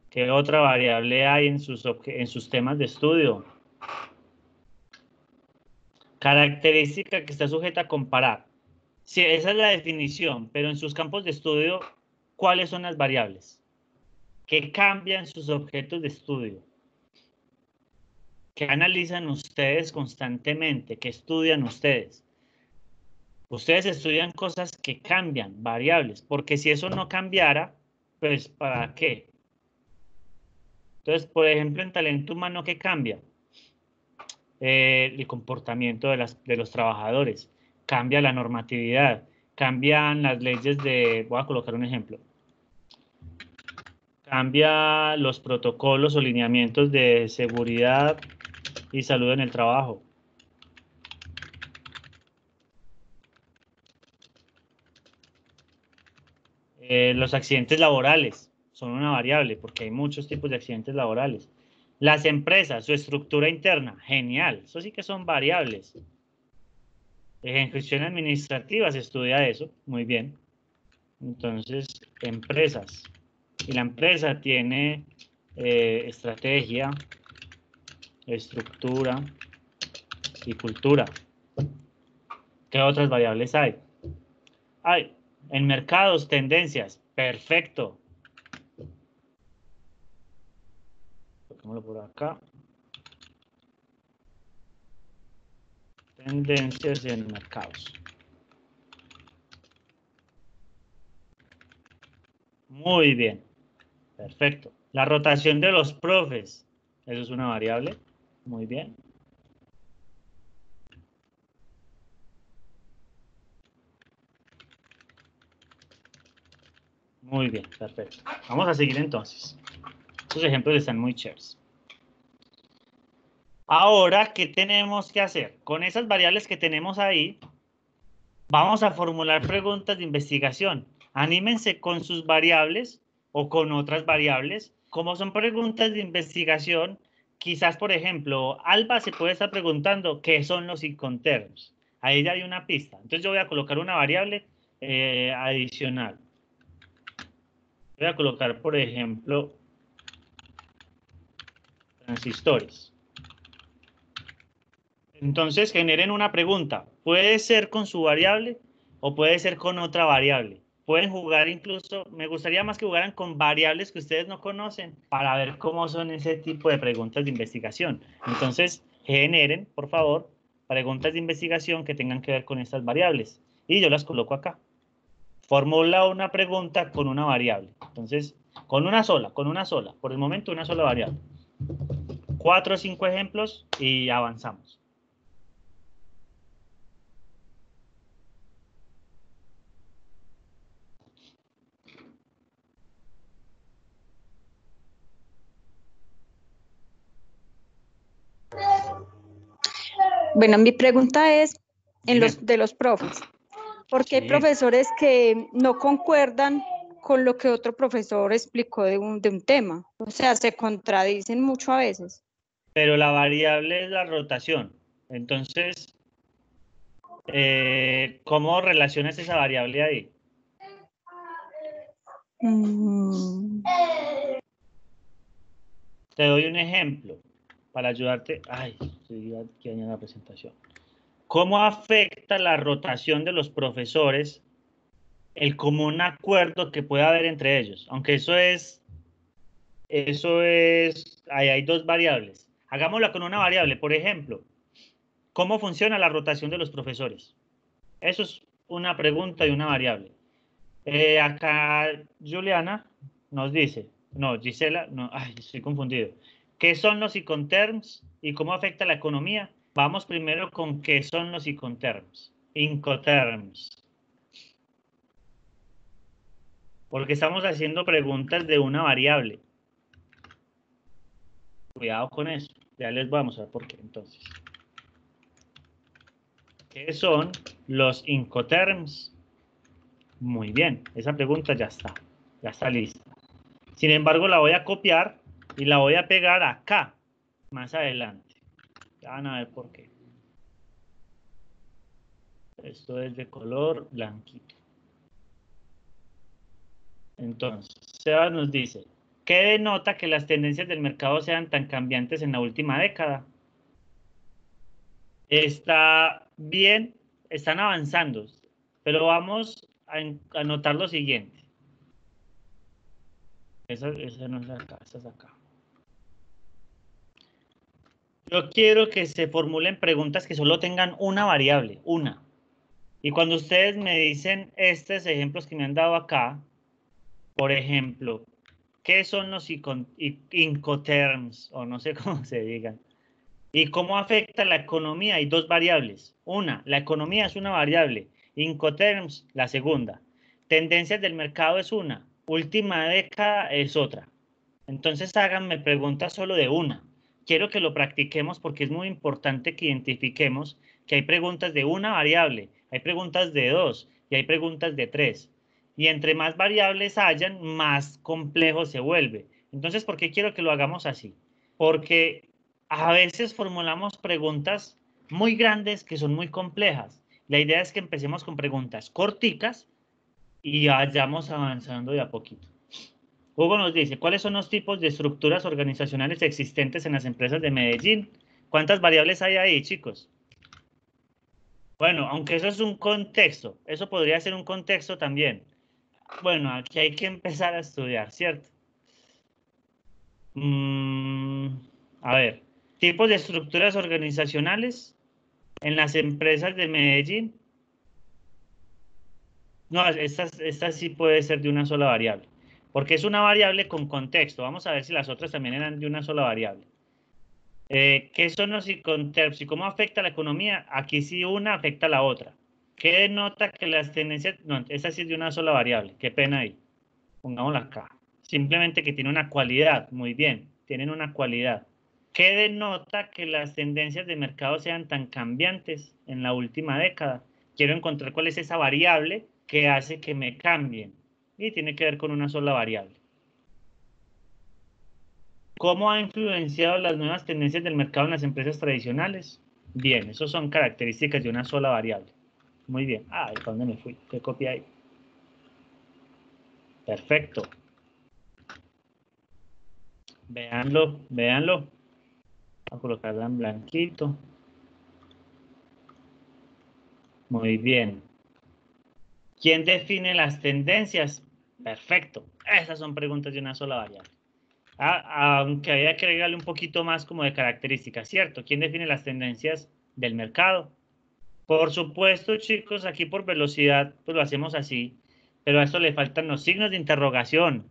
¿Qué otra variable hay en sus temas de estudio? Característica que está sujeta a comparar. Sí, esa es la definición, pero en sus campos de estudio, ¿cuáles son las variables? ¿Qué cambian sus objetos de estudio? ¿Qué analizan ustedes constantemente? ¿Qué estudian ustedes? Ustedes estudian cosas que cambian, variables, porque si eso no cambiara, pues ¿para qué? Entonces, por ejemplo, en talento humano, ¿qué cambia? El comportamiento de los trabajadores, cambia la normatividad, cambian las leyes voy a colocar un ejemplo, cambia los protocolos o lineamientos de seguridad y salud en el trabajo. Los accidentes laborales son una variable porque hay muchos tipos de accidentes laborales. Las empresas, su estructura interna, genial. Eso sí que son variables. Ejecución administrativa, se estudia eso, muy bien. Entonces, empresas. Y la empresa tiene estrategia, estructura y cultura. ¿Qué otras variables hay? Hay en mercados, tendencias. Perfecto. Pongámoslo por acá. Tendencias en mercados. Muy bien. Perfecto. La rotación de los profes. Eso es una variable. Muy bien. Muy bien, perfecto. Vamos a seguir entonces. Estos ejemplos están muy chéveres. Ahora, ¿qué tenemos que hacer? Con esas variables que tenemos ahí, vamos a formular preguntas de investigación. Anímense con sus variables o con otras variables. Como son preguntas de investigación, quizás, por ejemplo, Alba se puede estar preguntando qué son los incoterms. Ahí ya hay una pista. Entonces yo voy a colocar una variable adicional. Voy a colocar, por ejemplo, transistores. Entonces generen una pregunta. Puede ser con su variable o puede ser con otra variable. Pueden jugar incluso, me gustaría más que jugaran con variables que ustedes no conocen para ver cómo son ese tipo de preguntas de investigación. Entonces generen, por favor, preguntas de investigación que tengan que ver con estas variables. Y yo las coloco acá. Formula una pregunta con una variable. Entonces, con una sola. Por el momento, una sola variable. 4 o 5 ejemplos y avanzamos. Bueno, mi pregunta es Dime. de los profes. Porque hay Sí. profesores que no concuerdan con lo que otro profesor explicó de un tema. O sea, se contradicen mucho a veces. Pero la variable es la rotación. Entonces, ¿cómo relacionas esa variable ahí? Te doy un ejemplo para ayudarte. Ay, estoy aquí en la presentación. ¿Cómo afecta la rotación de los profesores el común acuerdo que pueda haber entre ellos? Aunque eso es, ahí hay dos variables. Hagámosla con una variable, por ejemplo, ¿cómo funciona la rotación de los profesores? Eso es una pregunta y una variable. Acá Juliana nos dice, no, Gisela, no, ay, estoy confundido. ¿Qué son los Incoterms y cómo afecta la economía? Vamos primero con qué son los Incoterms. Incoterms. Porque estamos haciendo preguntas de una variable. Cuidado con eso. Ya les vamos a ver por qué entonces. ¿Qué son los Incoterms? Muy bien, esa pregunta ya está lista. Sin embargo, la voy a copiar y la voy a pegar acá, más adelante. Ya van a ver por qué. Esto es de color blanquito. Entonces, Sebas nos dice, ¿qué denota que las tendencias del mercado sean tan cambiantes en la última década? Está bien, están avanzando, pero vamos a notar lo siguiente. Esa no es acá, esa es acá. Yo quiero que se formulen preguntas que solo tengan una variable, una. Y cuando ustedes me dicen estos ejemplos que me han dado acá, por ejemplo, ¿qué son los Incoterms? O no sé cómo se digan. ¿Y cómo afecta la economía? Hay dos variables. Una, la economía es una variable. Incoterms, la segunda. Tendencias del mercado es una. Última década es otra. Entonces háganme preguntas solo de una. Quiero que lo practiquemos porque es muy importante que identifiquemos que hay preguntas de una variable, hay preguntas de dos y hay preguntas de tres. Y entre más variables hayan, más complejo se vuelve. Entonces, ¿por qué quiero que lo hagamos así? porque a veces formulamos preguntas muy grandes que son muy complejas. La idea es que empecemos con preguntas corticas y vayamos avanzando de a poquito. Hugo nos dice, ¿cuáles son los tipos de estructuras organizacionales existentes en las empresas de Medellín? ¿Cuántas variables hay ahí, chicos? Bueno, aunque eso es un contexto, eso podría ser un contexto también. Bueno, aquí hay que empezar a estudiar, ¿cierto? A ver, tipos de estructuras organizacionales en las empresas de Medellín. No, esta sí puede ser de una sola variable, porque es una variable con contexto. Vamos a ver si las otras también eran de una sola variable. ¿Qué son los contextos y cómo afecta la economía? Aquí sí una afecta a la otra. ¿Qué denota que las tendencias? No, esta sí es de una sola variable. Qué pena ahí. Pongámosla acá. Simplemente que tiene una cualidad. Muy bien, tienen una cualidad. ¿Qué denota que las tendencias de mercado sean tan cambiantes en la última década? Quiero encontrar cuál es esa variable que hace que me cambien. Y tiene que ver con una sola variable. ¿Cómo ha influenciado las nuevas tendencias del mercado en las empresas tradicionales? Bien, esas son características de una sola variable. Muy bien. Ah, ¿para dónde me fui? ¿Qué copié ahí? Perfecto. Véanlo, véanlo. Voy a colocarla en blanquito. Muy bien. ¿Quién define las tendencias? Perfecto. Esas son preguntas de una sola variable. Aunque había que agregarle un poquito más como de características, ¿cierto? ¿Quién define las tendencias del mercado? Por supuesto, chicos, aquí por velocidad, pues lo hacemos así, pero a esto le faltan los signos de interrogación.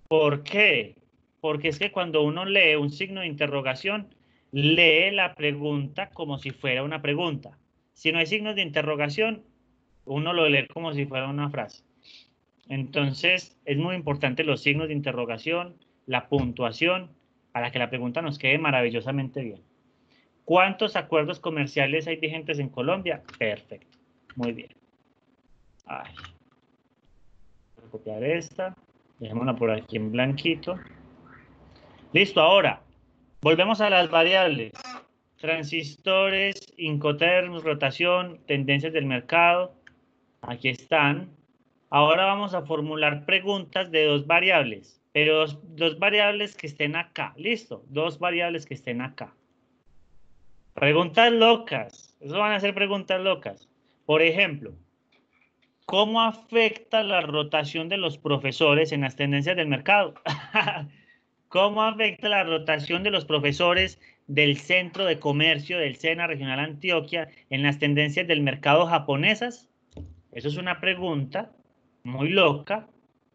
¿Por qué? Porque es que cuando uno lee un signo de interrogación, lee la pregunta como si fuera una pregunta. Si no hay signos de interrogación, uno lo lee como si fuera una frase. Entonces, es muy importante los signos de interrogación, la puntuación, para que la pregunta nos quede maravillosamente bien. ¿Cuántos acuerdos comerciales hay vigentes en Colombia? Perfecto. Muy bien. Ay. Voy a copiar esta. Dejémosla por aquí en blanquito. Listo, ahora. Volvemos a las variables. Transistores, Incoterms, rotación, tendencias del mercado. Aquí están. Ahora vamos a formular preguntas de dos variables, pero dos variables que estén acá. Listo, dos variables que estén acá. Preguntas locas. Eso van a ser preguntas locas. Por ejemplo, ¿cómo afecta la rotación de los profesores en las tendencias del mercado? ¿Cómo afecta la rotación de los profesores del Centro de Comercio del SENA Regional Antioquia en las tendencias del mercado japonesas? Eso es una pregunta muy loca,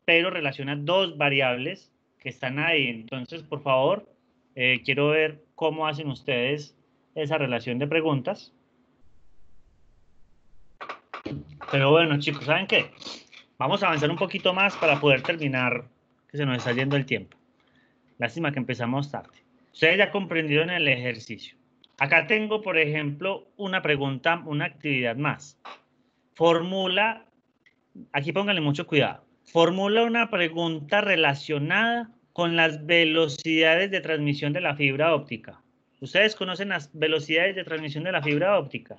pero relaciona dos variables que están ahí. Entonces, por favor, quiero ver cómo hacen ustedes esa relación de preguntas. Pero bueno, chicos, ¿saben qué? Vamos a avanzar un poquito más para poder terminar, que se nos está yendo el tiempo. Lástima que empezamos tarde. Ustedes ya comprendieron el ejercicio. Acá tengo, por ejemplo, una pregunta, una actividad más. Formula, aquí pónganle mucho cuidado, formula una pregunta relacionada con las velocidades de transmisión de la fibra óptica. ¿Ustedes conocen las velocidades de transmisión de la fibra óptica?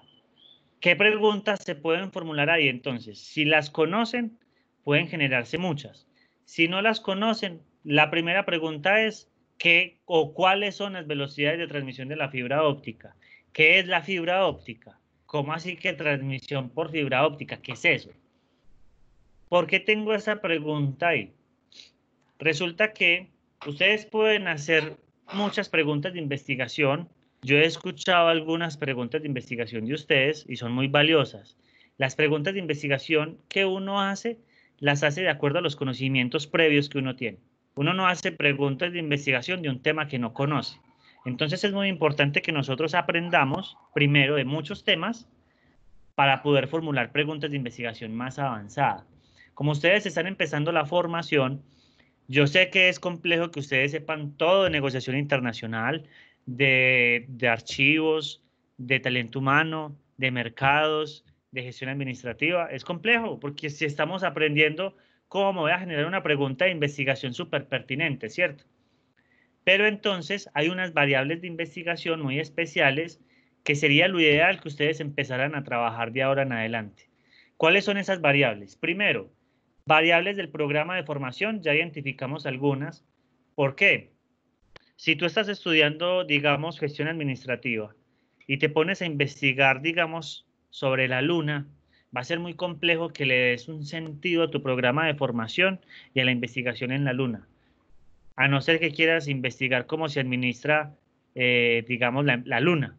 ¿Qué preguntas se pueden formular ahí entonces? Si las conocen, pueden generarse muchas. Si no las conocen, la primera pregunta es ¿qué o cuáles son las velocidades de transmisión de la fibra óptica? ¿Qué es la fibra óptica? ¿Cómo así que transmisión por fibra óptica? ¿Qué es eso? ¿Por qué tengo esa pregunta ahí? Resulta que ustedes pueden hacer muchas preguntas de investigación. Yo he escuchado algunas preguntas de investigación de ustedes y son muy valiosas. Las preguntas de investigación que uno hace, las hace de acuerdo a los conocimientos previos que uno tiene. Uno no hace preguntas de investigación de un tema que no conoce. Entonces es muy importante que nosotros aprendamos primero de muchos temas para poder formular preguntas de investigación más avanzadas. Como ustedes están empezando la formación, yo sé que es complejo que ustedes sepan todo de negociación internacional, de archivos, de talento humano, de mercados, de gestión administrativa. Es complejo porque si estamos aprendiendo cómo me voy a generar una pregunta de investigación súper pertinente, ¿cierto? Pero entonces hay unas variables de investigación muy especiales que sería lo ideal que ustedes empezaran a trabajar de ahora en adelante. ¿Cuáles son esas variables? Primero, variables del programa de formación, ya identificamos algunas. ¿Por qué? Si tú estás estudiando, digamos, gestión administrativa y te pones a investigar, digamos, sobre la luna, va a ser muy complejo que le des un sentido a tu programa de formación y a la investigación en la luna. A no ser que quieras investigar cómo se administra, digamos, la luna.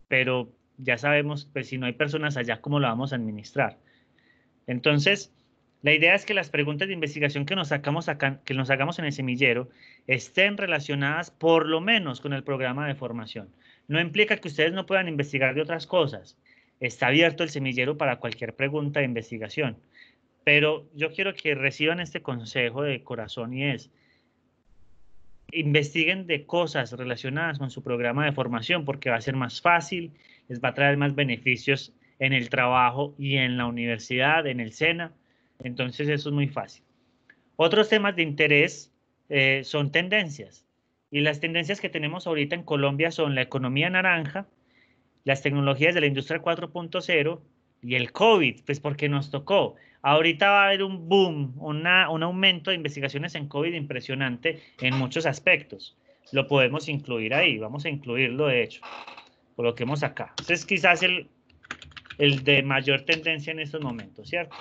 Pero ya sabemos, pues si no hay personas allá, ¿cómo lo vamos a administrar? Entonces, la idea es que las preguntas de investigación que nos sacamos acá, que nos hagamos en el semillero estén relacionadas por lo menos con el programa de formación. No implica que ustedes no puedan investigar de otras cosas. Está abierto el semillero para cualquier pregunta de investigación. Pero yo quiero que reciban este consejo de corazón y es, investiguen de cosas relacionadas con su programa de formación porque va a ser más fácil, les va a traer más beneficios en el trabajo y en la universidad, en el SENA. Entonces eso es muy fácil. Otros temas de interés son tendencias. Y las tendencias que tenemos ahorita en Colombia son la economía naranja, las tecnologías de la industria 4.0 y el COVID, pues porque nos tocó. Ahorita va a haber un boom, un aumento de investigaciones en COVID impresionante en muchos aspectos. Lo podemos incluir ahí, vamos a incluirlo de hecho. Coloquemos acá. Ese es quizás el de mayor tendencia en estos momentos, ¿cierto?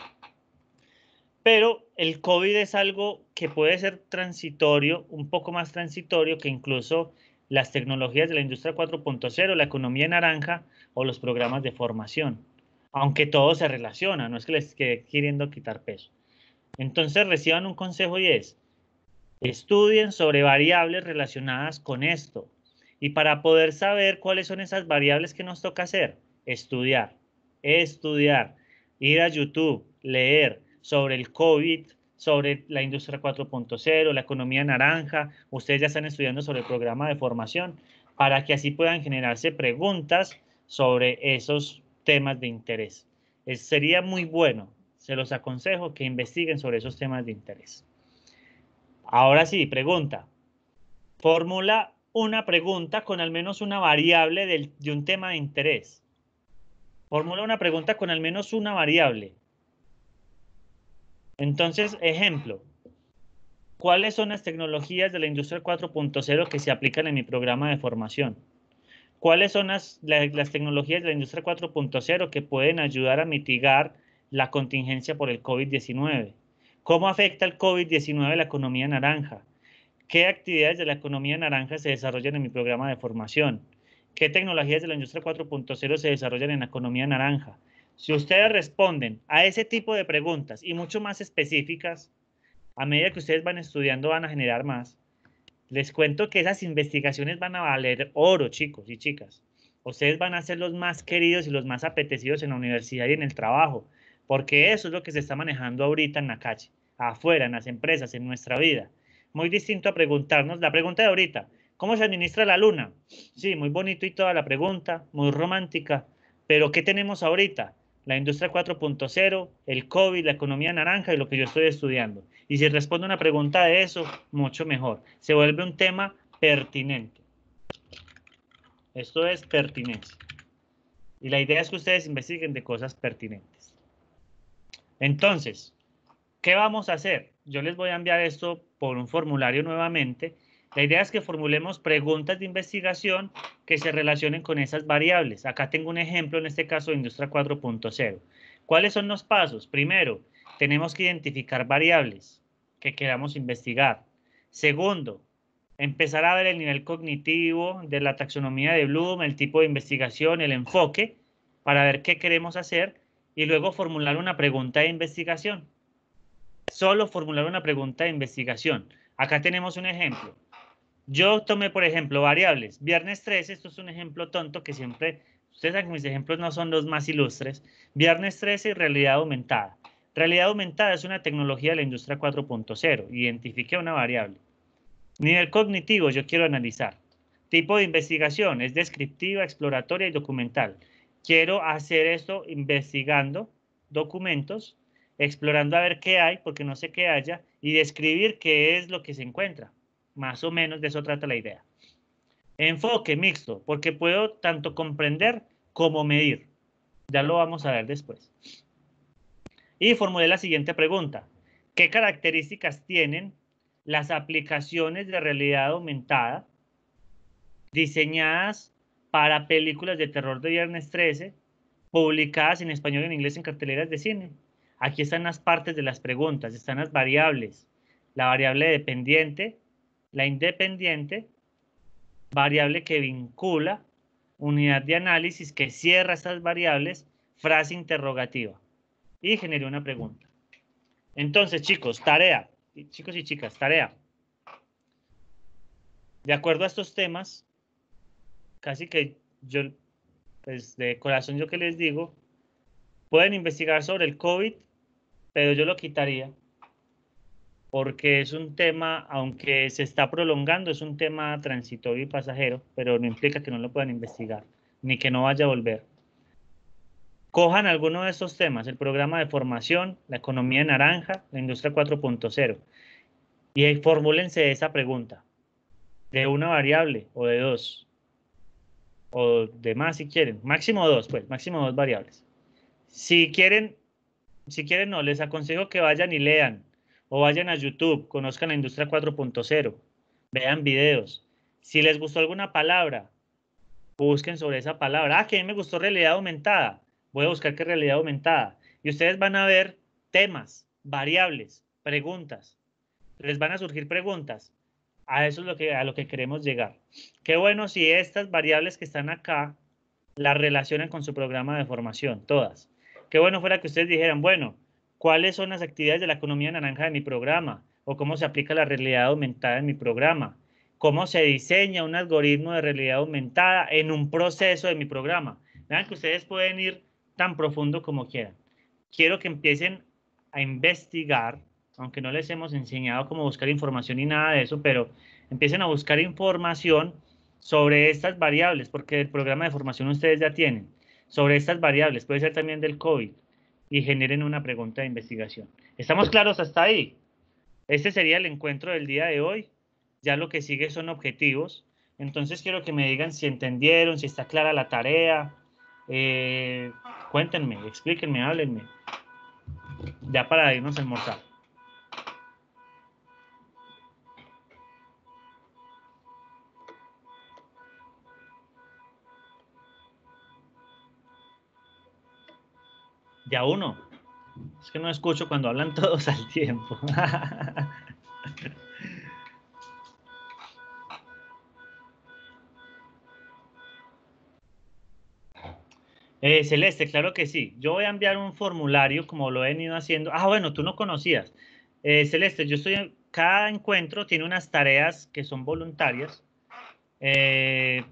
Pero el COVID es algo que puede ser transitorio, un poco más transitorio que incluso las tecnologías de la industria 4.0, la economía naranja o los programas de formación. Aunque todo se relaciona, no es que les esté queriendo quitar peso. Entonces reciban un consejo y es, estudien sobre variables relacionadas con esto. Y para poder saber cuáles son esas variables que nos toca hacer, estudiar, ir a YouTube, leer sobre el COVID, sobre la industria 4.0, la economía naranja. Ustedes ya están estudiando sobre el programa de formación para que así puedan generarse preguntas sobre esos temas de interés. Sería muy bueno, se los aconsejo que investiguen sobre esos temas de interés. Ahora sí, pregunta. Formula una pregunta con al menos una variable de un tema de interés. Formula una pregunta con al menos una variable. Entonces, ejemplo. ¿Cuáles son las tecnologías de la industria 4.0 que se aplican en mi programa de formación? ¿Cuáles son las tecnologías de la industria 4.0 que pueden ayudar a mitigar la contingencia por el COVID-19? ¿Cómo afecta el COVID-19 a la economía naranja? ¿Qué actividades de la economía naranja se desarrollan en mi programa de formación? ¿Qué tecnologías de la industria 4.0 se desarrollan en la economía naranja? Si ustedes responden a ese tipo de preguntas y mucho más específicas, a medida que ustedes van estudiando van a generar más. Les cuento que esas investigaciones van a valer oro, chicos y chicas. Ustedes van a ser los más queridos y los más apetecidos en la universidad y en el trabajo, porque eso es lo que se está manejando ahorita en la calle, afuera, en las empresas, en nuestra vida. Muy distinto a preguntarnos, la pregunta de ahorita, ¿cómo se administra la luna? Sí, muy bonito y toda la pregunta, muy romántica, pero ¿qué tenemos ahorita? La industria 4.0, el COVID, la economía naranja y lo que yo estoy estudiando. Y si respondo una pregunta de eso, mucho mejor. Se vuelve un tema pertinente. Esto es pertinencia. Y la idea es que ustedes investiguen de cosas pertinentes. Entonces, ¿qué vamos a hacer? Yo les voy a enviar esto por un formulario nuevamente. La idea es que formulemos preguntas de investigación que se relacionen con esas variables. Acá tengo un ejemplo, en este caso de Industria 4.0. ¿Cuáles son los pasos? Primero, tenemos que identificar variables que queramos investigar. Segundo, empezar a ver el nivel cognitivo de la taxonomía de Bloom, el tipo de investigación, el enfoque, para ver qué queremos hacer y luego formular una pregunta de investigación. Solo formular una pregunta de investigación. Acá tenemos un ejemplo. Yo tomé, por ejemplo, variables. Viernes 13, esto es un ejemplo tonto que siempre, ustedes saben que mis ejemplos no son los más ilustres. Viernes 13 y realidad aumentada. Realidad aumentada es una tecnología de la industria 4.0. Identifique una variable. Nivel cognitivo, yo quiero analizar. Tipo de investigación, es descriptiva, exploratoria y documental. Quiero hacer esto investigando documentos, explorando a ver qué hay, porque no sé qué haya, y describir qué es lo que se encuentra. Más o menos de eso trata la idea. Enfoque mixto, porque puedo tanto comprender como medir. Ya lo vamos a ver después. Y formulé la siguiente pregunta. ¿Qué características tienen las aplicaciones de realidad aumentada diseñadas para películas de terror de Viernes 13, publicadas en español y en inglés en carteleras de cine? Aquí están las partes de las preguntas, están las variables. La variable dependiente, la independiente, variable que vincula, unidad de análisis que cierra estas variables, frase interrogativa. Y generé una pregunta. Entonces, chicos, tarea. Chicos y chicas, tarea. De acuerdo a estos temas, casi que yo, pues de corazón yo que les digo, pueden investigar sobre el COVID, pero yo lo quitaría. Porque es un tema, aunque se está prolongando, es un tema transitorio y pasajero, pero no implica que no lo puedan investigar, ni que no vaya a volver. Cojan alguno de estos temas, el programa de formación, la economía naranja, la industria 4.0, y formúlense esa pregunta, de una variable o de dos, o de más si quieren, máximo dos, pues, máximo dos variables. Si quieren no, les aconsejo que vayan y lean, o vayan a YouTube, conozcan la industria 4.0, vean videos. Si les gustó alguna palabra, busquen sobre esa palabra. Ah, que a mí me gustó realidad aumentada. Voy a buscar qué es realidad aumentada. Y ustedes van a ver temas, variables, preguntas. Les van a surgir preguntas. A eso es a lo que queremos llegar. Qué bueno si estas variables que están acá las relacionan con su programa de formación, todas. Qué bueno fuera que ustedes dijeran, bueno, ¿cuáles son las actividades de la economía naranja de mi programa? ¿O cómo se aplica la realidad aumentada en mi programa? ¿Cómo se diseña un algoritmo de realidad aumentada en un proceso de mi programa? Vean que ustedes pueden ir tan profundo como quieran. Quiero que empiecen a investigar, aunque no les hemos enseñado cómo buscar información ni nada de eso, pero empiecen a buscar información sobre estas variables, porque el programa de formación ustedes ya tienen, sobre estas variables, puede ser también del COVID, y generen una pregunta de investigación. ¿Estamos claros hasta ahí? Este sería el encuentro del día de hoy. Ya lo que sigue son objetivos. Entonces quiero que me digan si entendieron, si está clara la tarea. Cuéntenme, explíquenme, háblenme. Ya para irnos a almorzar. Ya uno. Es que no escucho cuando hablan todos al tiempo. Celeste, claro que sí. Yo voy a enviar un formulario como lo he venido haciendo. Ah, bueno, tú no conocías. Celeste, cada encuentro tiene unas tareas que son voluntarias,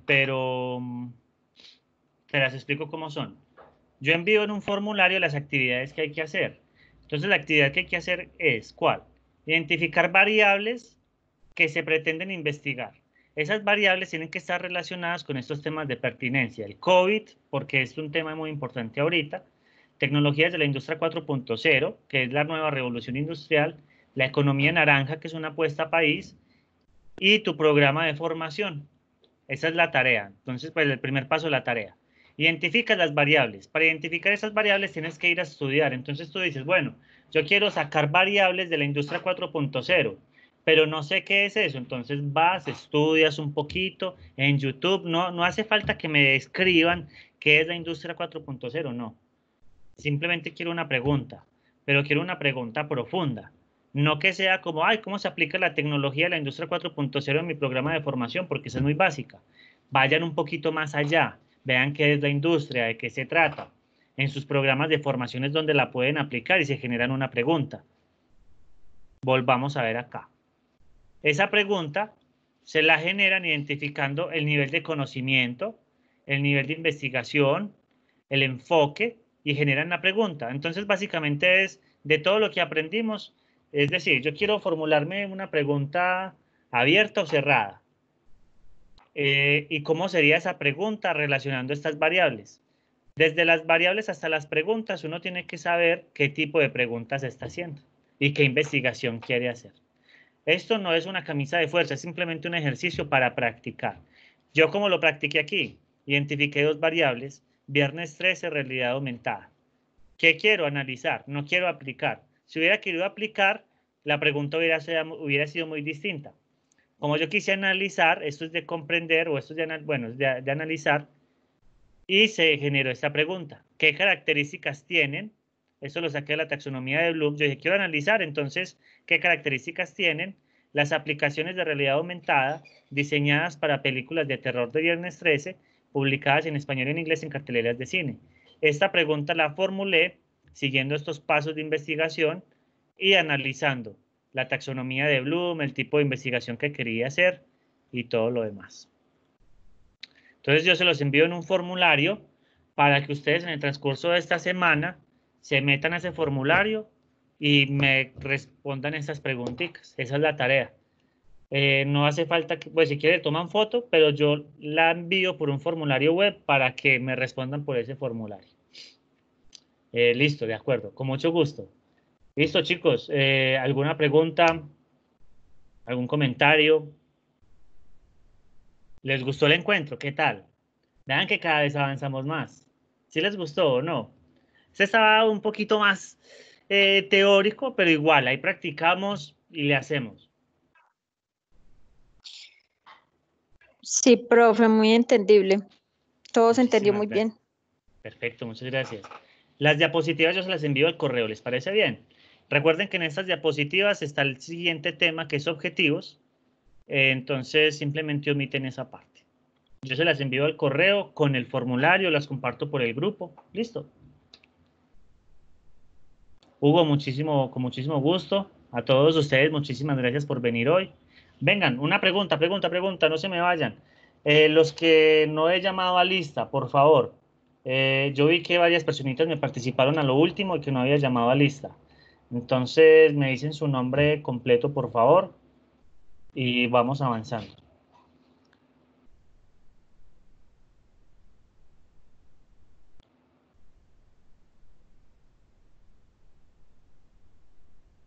pero te las explico cómo son. Yo envío en un formulario las actividades que hay que hacer. Entonces, la actividad que hay que hacer es, ¿cuál? Identificar variables que se pretenden investigar. Esas variables tienen que estar relacionadas con estos temas de pertinencia. El COVID, porque es un tema muy importante ahorita, tecnologías de la industria 4.0, que es la nueva revolución industrial, la economía naranja, que es una apuesta a país, y tu programa de formación. Esa es la tarea. Entonces, pues el primer paso es la tarea. Identifica las variables. Para identificar esas variables tienes que ir a estudiar. Entonces tú dices, bueno, yo quiero sacar variables de la industria 4.0, pero no sé qué es eso. Entonces vas, estudias un poquito en YouTube. No hace falta que me describan qué es la industria 4.0, no. Simplemente quiero una pregunta, pero quiero una pregunta profunda. No que sea como, ay, ¿cómo se aplica la tecnología de la industria 4.0 en mi programa de formación? Porque esa es muy básica. Vayan un poquito más allá. Vean qué es la industria, de qué se trata. En sus programas de formación es donde la pueden aplicar y se generan una pregunta. Volvamos a ver acá. Esa pregunta se la generan identificando el nivel de conocimiento, el nivel de investigación, el enfoque y generan la pregunta. Entonces, básicamente es de todo lo que aprendimos. Es decir, yo quiero formularme una pregunta abierta o cerrada. ¿Y cómo sería esa pregunta relacionando estas variables? Desde las variables hasta las preguntas, uno tiene que saber qué tipo de preguntas está haciendo y qué investigación quiere hacer. Esto no es una camisa de fuerza, es simplemente un ejercicio para practicar. Yo como lo practiqué aquí, identifiqué dos variables, viernes 13, realidad aumentada. ¿Qué quiero analizar? No quiero aplicar. Si hubiera querido aplicar, la pregunta hubiera sido muy distinta. Como yo quise analizar, esto es de comprender o esto es de analizar, y se generó esta pregunta. ¿Qué características tienen? Eso lo saqué de la taxonomía de Bloom. Yo dije, quiero analizar, entonces, ¿qué características tienen las aplicaciones de realidad aumentada diseñadas para películas de terror de viernes 13, publicadas en español y en inglés en carteleras de cine? Esta pregunta la formulé siguiendo estos pasos de investigación y analizando la taxonomía de Bloom, el tipo de investigación que quería hacer y todo lo demás. Entonces yo se los envío en un formulario para que ustedes en el transcurso de esta semana se metan a ese formulario y me respondan estas preguntitas. Esa es la tarea. No hace falta que, pues si quieren toman foto, pero yo la envío por un formulario web para que me respondan por ese formulario. Listo, de acuerdo, con mucho gusto. Listo, chicos. ¿Alguna pregunta? ¿Algún comentario? ¿Les gustó el encuentro? ¿Qué tal? Vean que cada vez avanzamos más. ¿Sí les gustó o no? Este estaba un poquito más teórico, pero igual, ahí practicamos y le hacemos. Sí, profe, muy entendible. Todo se entendió muy Muchísimas bien. gracias. Perfecto, muchas gracias. Las diapositivas yo se las envío al correo, ¿les parece bien? Recuerden que en estas diapositivas está el siguiente tema, que es objetivos. Entonces, simplemente omiten esa parte. Yo se las envío al correo con el formulario, las comparto por el grupo. Listo. Hugo, con muchísimo gusto. A todos ustedes, muchísimas gracias por venir hoy. Vengan, una pregunta, no se me vayan. Los que no he llamado a lista, por favor. Yo vi que varias personitas me participaron a lo último y que no había llamado a lista. Entonces, me dicen su nombre completo, por favor, y vamos avanzando.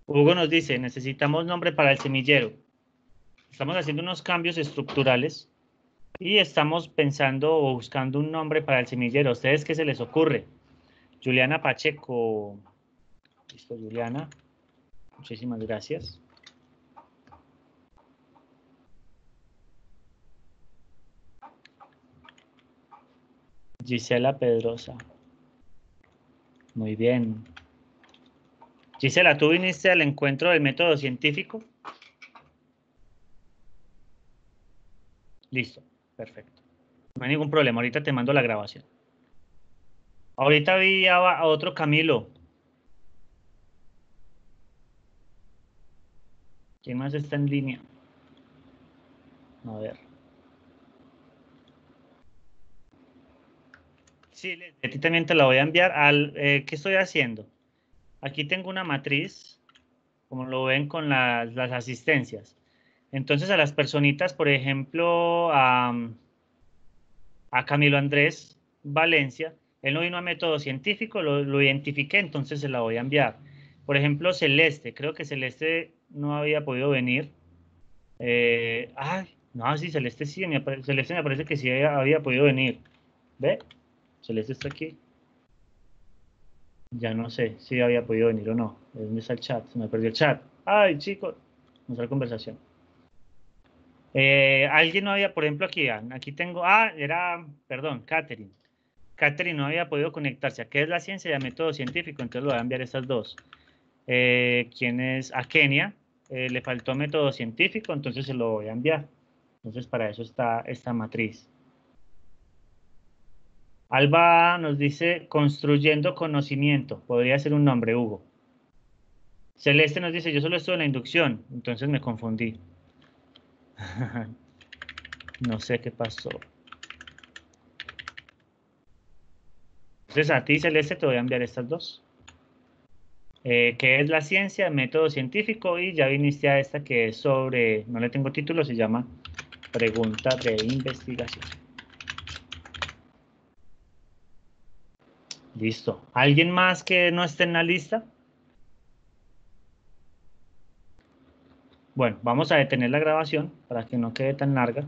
Hugo nos dice, necesitamos nombre para el semillero. Estamos haciendo unos cambios estructurales y estamos pensando o buscando un nombre para el semillero. ¿A ustedes qué se les ocurre? Juliana Pacheco. Listo, Juliana. Muchísimas gracias. Gisela Pedrosa. Muy bien. Gisela, ¿tú viniste al encuentro del método científico? Listo, perfecto. No hay ningún problema, ahorita te mando la grabación. Ahorita vi a otro Camilo. ¿Quién más está en línea? A ver. Sí, a ti también te la voy a enviar. ¿Qué estoy haciendo? Aquí tengo una matriz, como lo ven con las asistencias. Entonces a las personitas, por ejemplo, a Camilo Andrés Valencia, él no vino a método científico, lo identifiqué, entonces se la voy a enviar. Por ejemplo, Celeste, creo que Celeste no había podido venir. No, sí, Celeste sí, Celeste me parece que sí había podido venir. ¿Ve? Celeste está aquí. Ya no sé si había podido venir o no. ¿Dónde está el chat? Se me perdió el chat. Ay, chicos. No está la conversación. Alguien no había, por ejemplo, aquí tengo, perdón, Catherine. Catherine no había podido conectarse a qué es la ciencia y a método científico, entonces lo voy a enviar estas dos. ¿Quién es? A Kenia, le faltó método científico, entonces se lo voy a enviar. Entonces para eso está esta matriz. Alba nos dice, construyendo conocimiento. Podría ser un nombre, Hugo. Celeste nos dice, yo solo estuve en la inducción, entonces me confundí. No sé qué pasó. Entonces a ti, Celeste, te voy a enviar estas dos. Que es la ciencia, método científico, y ya viniste a esta que es sobre, no le tengo título, se llama pregunta de investigación. Listo. ¿Alguien más que no esté en la lista? Bueno, vamos a detener la grabación para que no quede tan larga.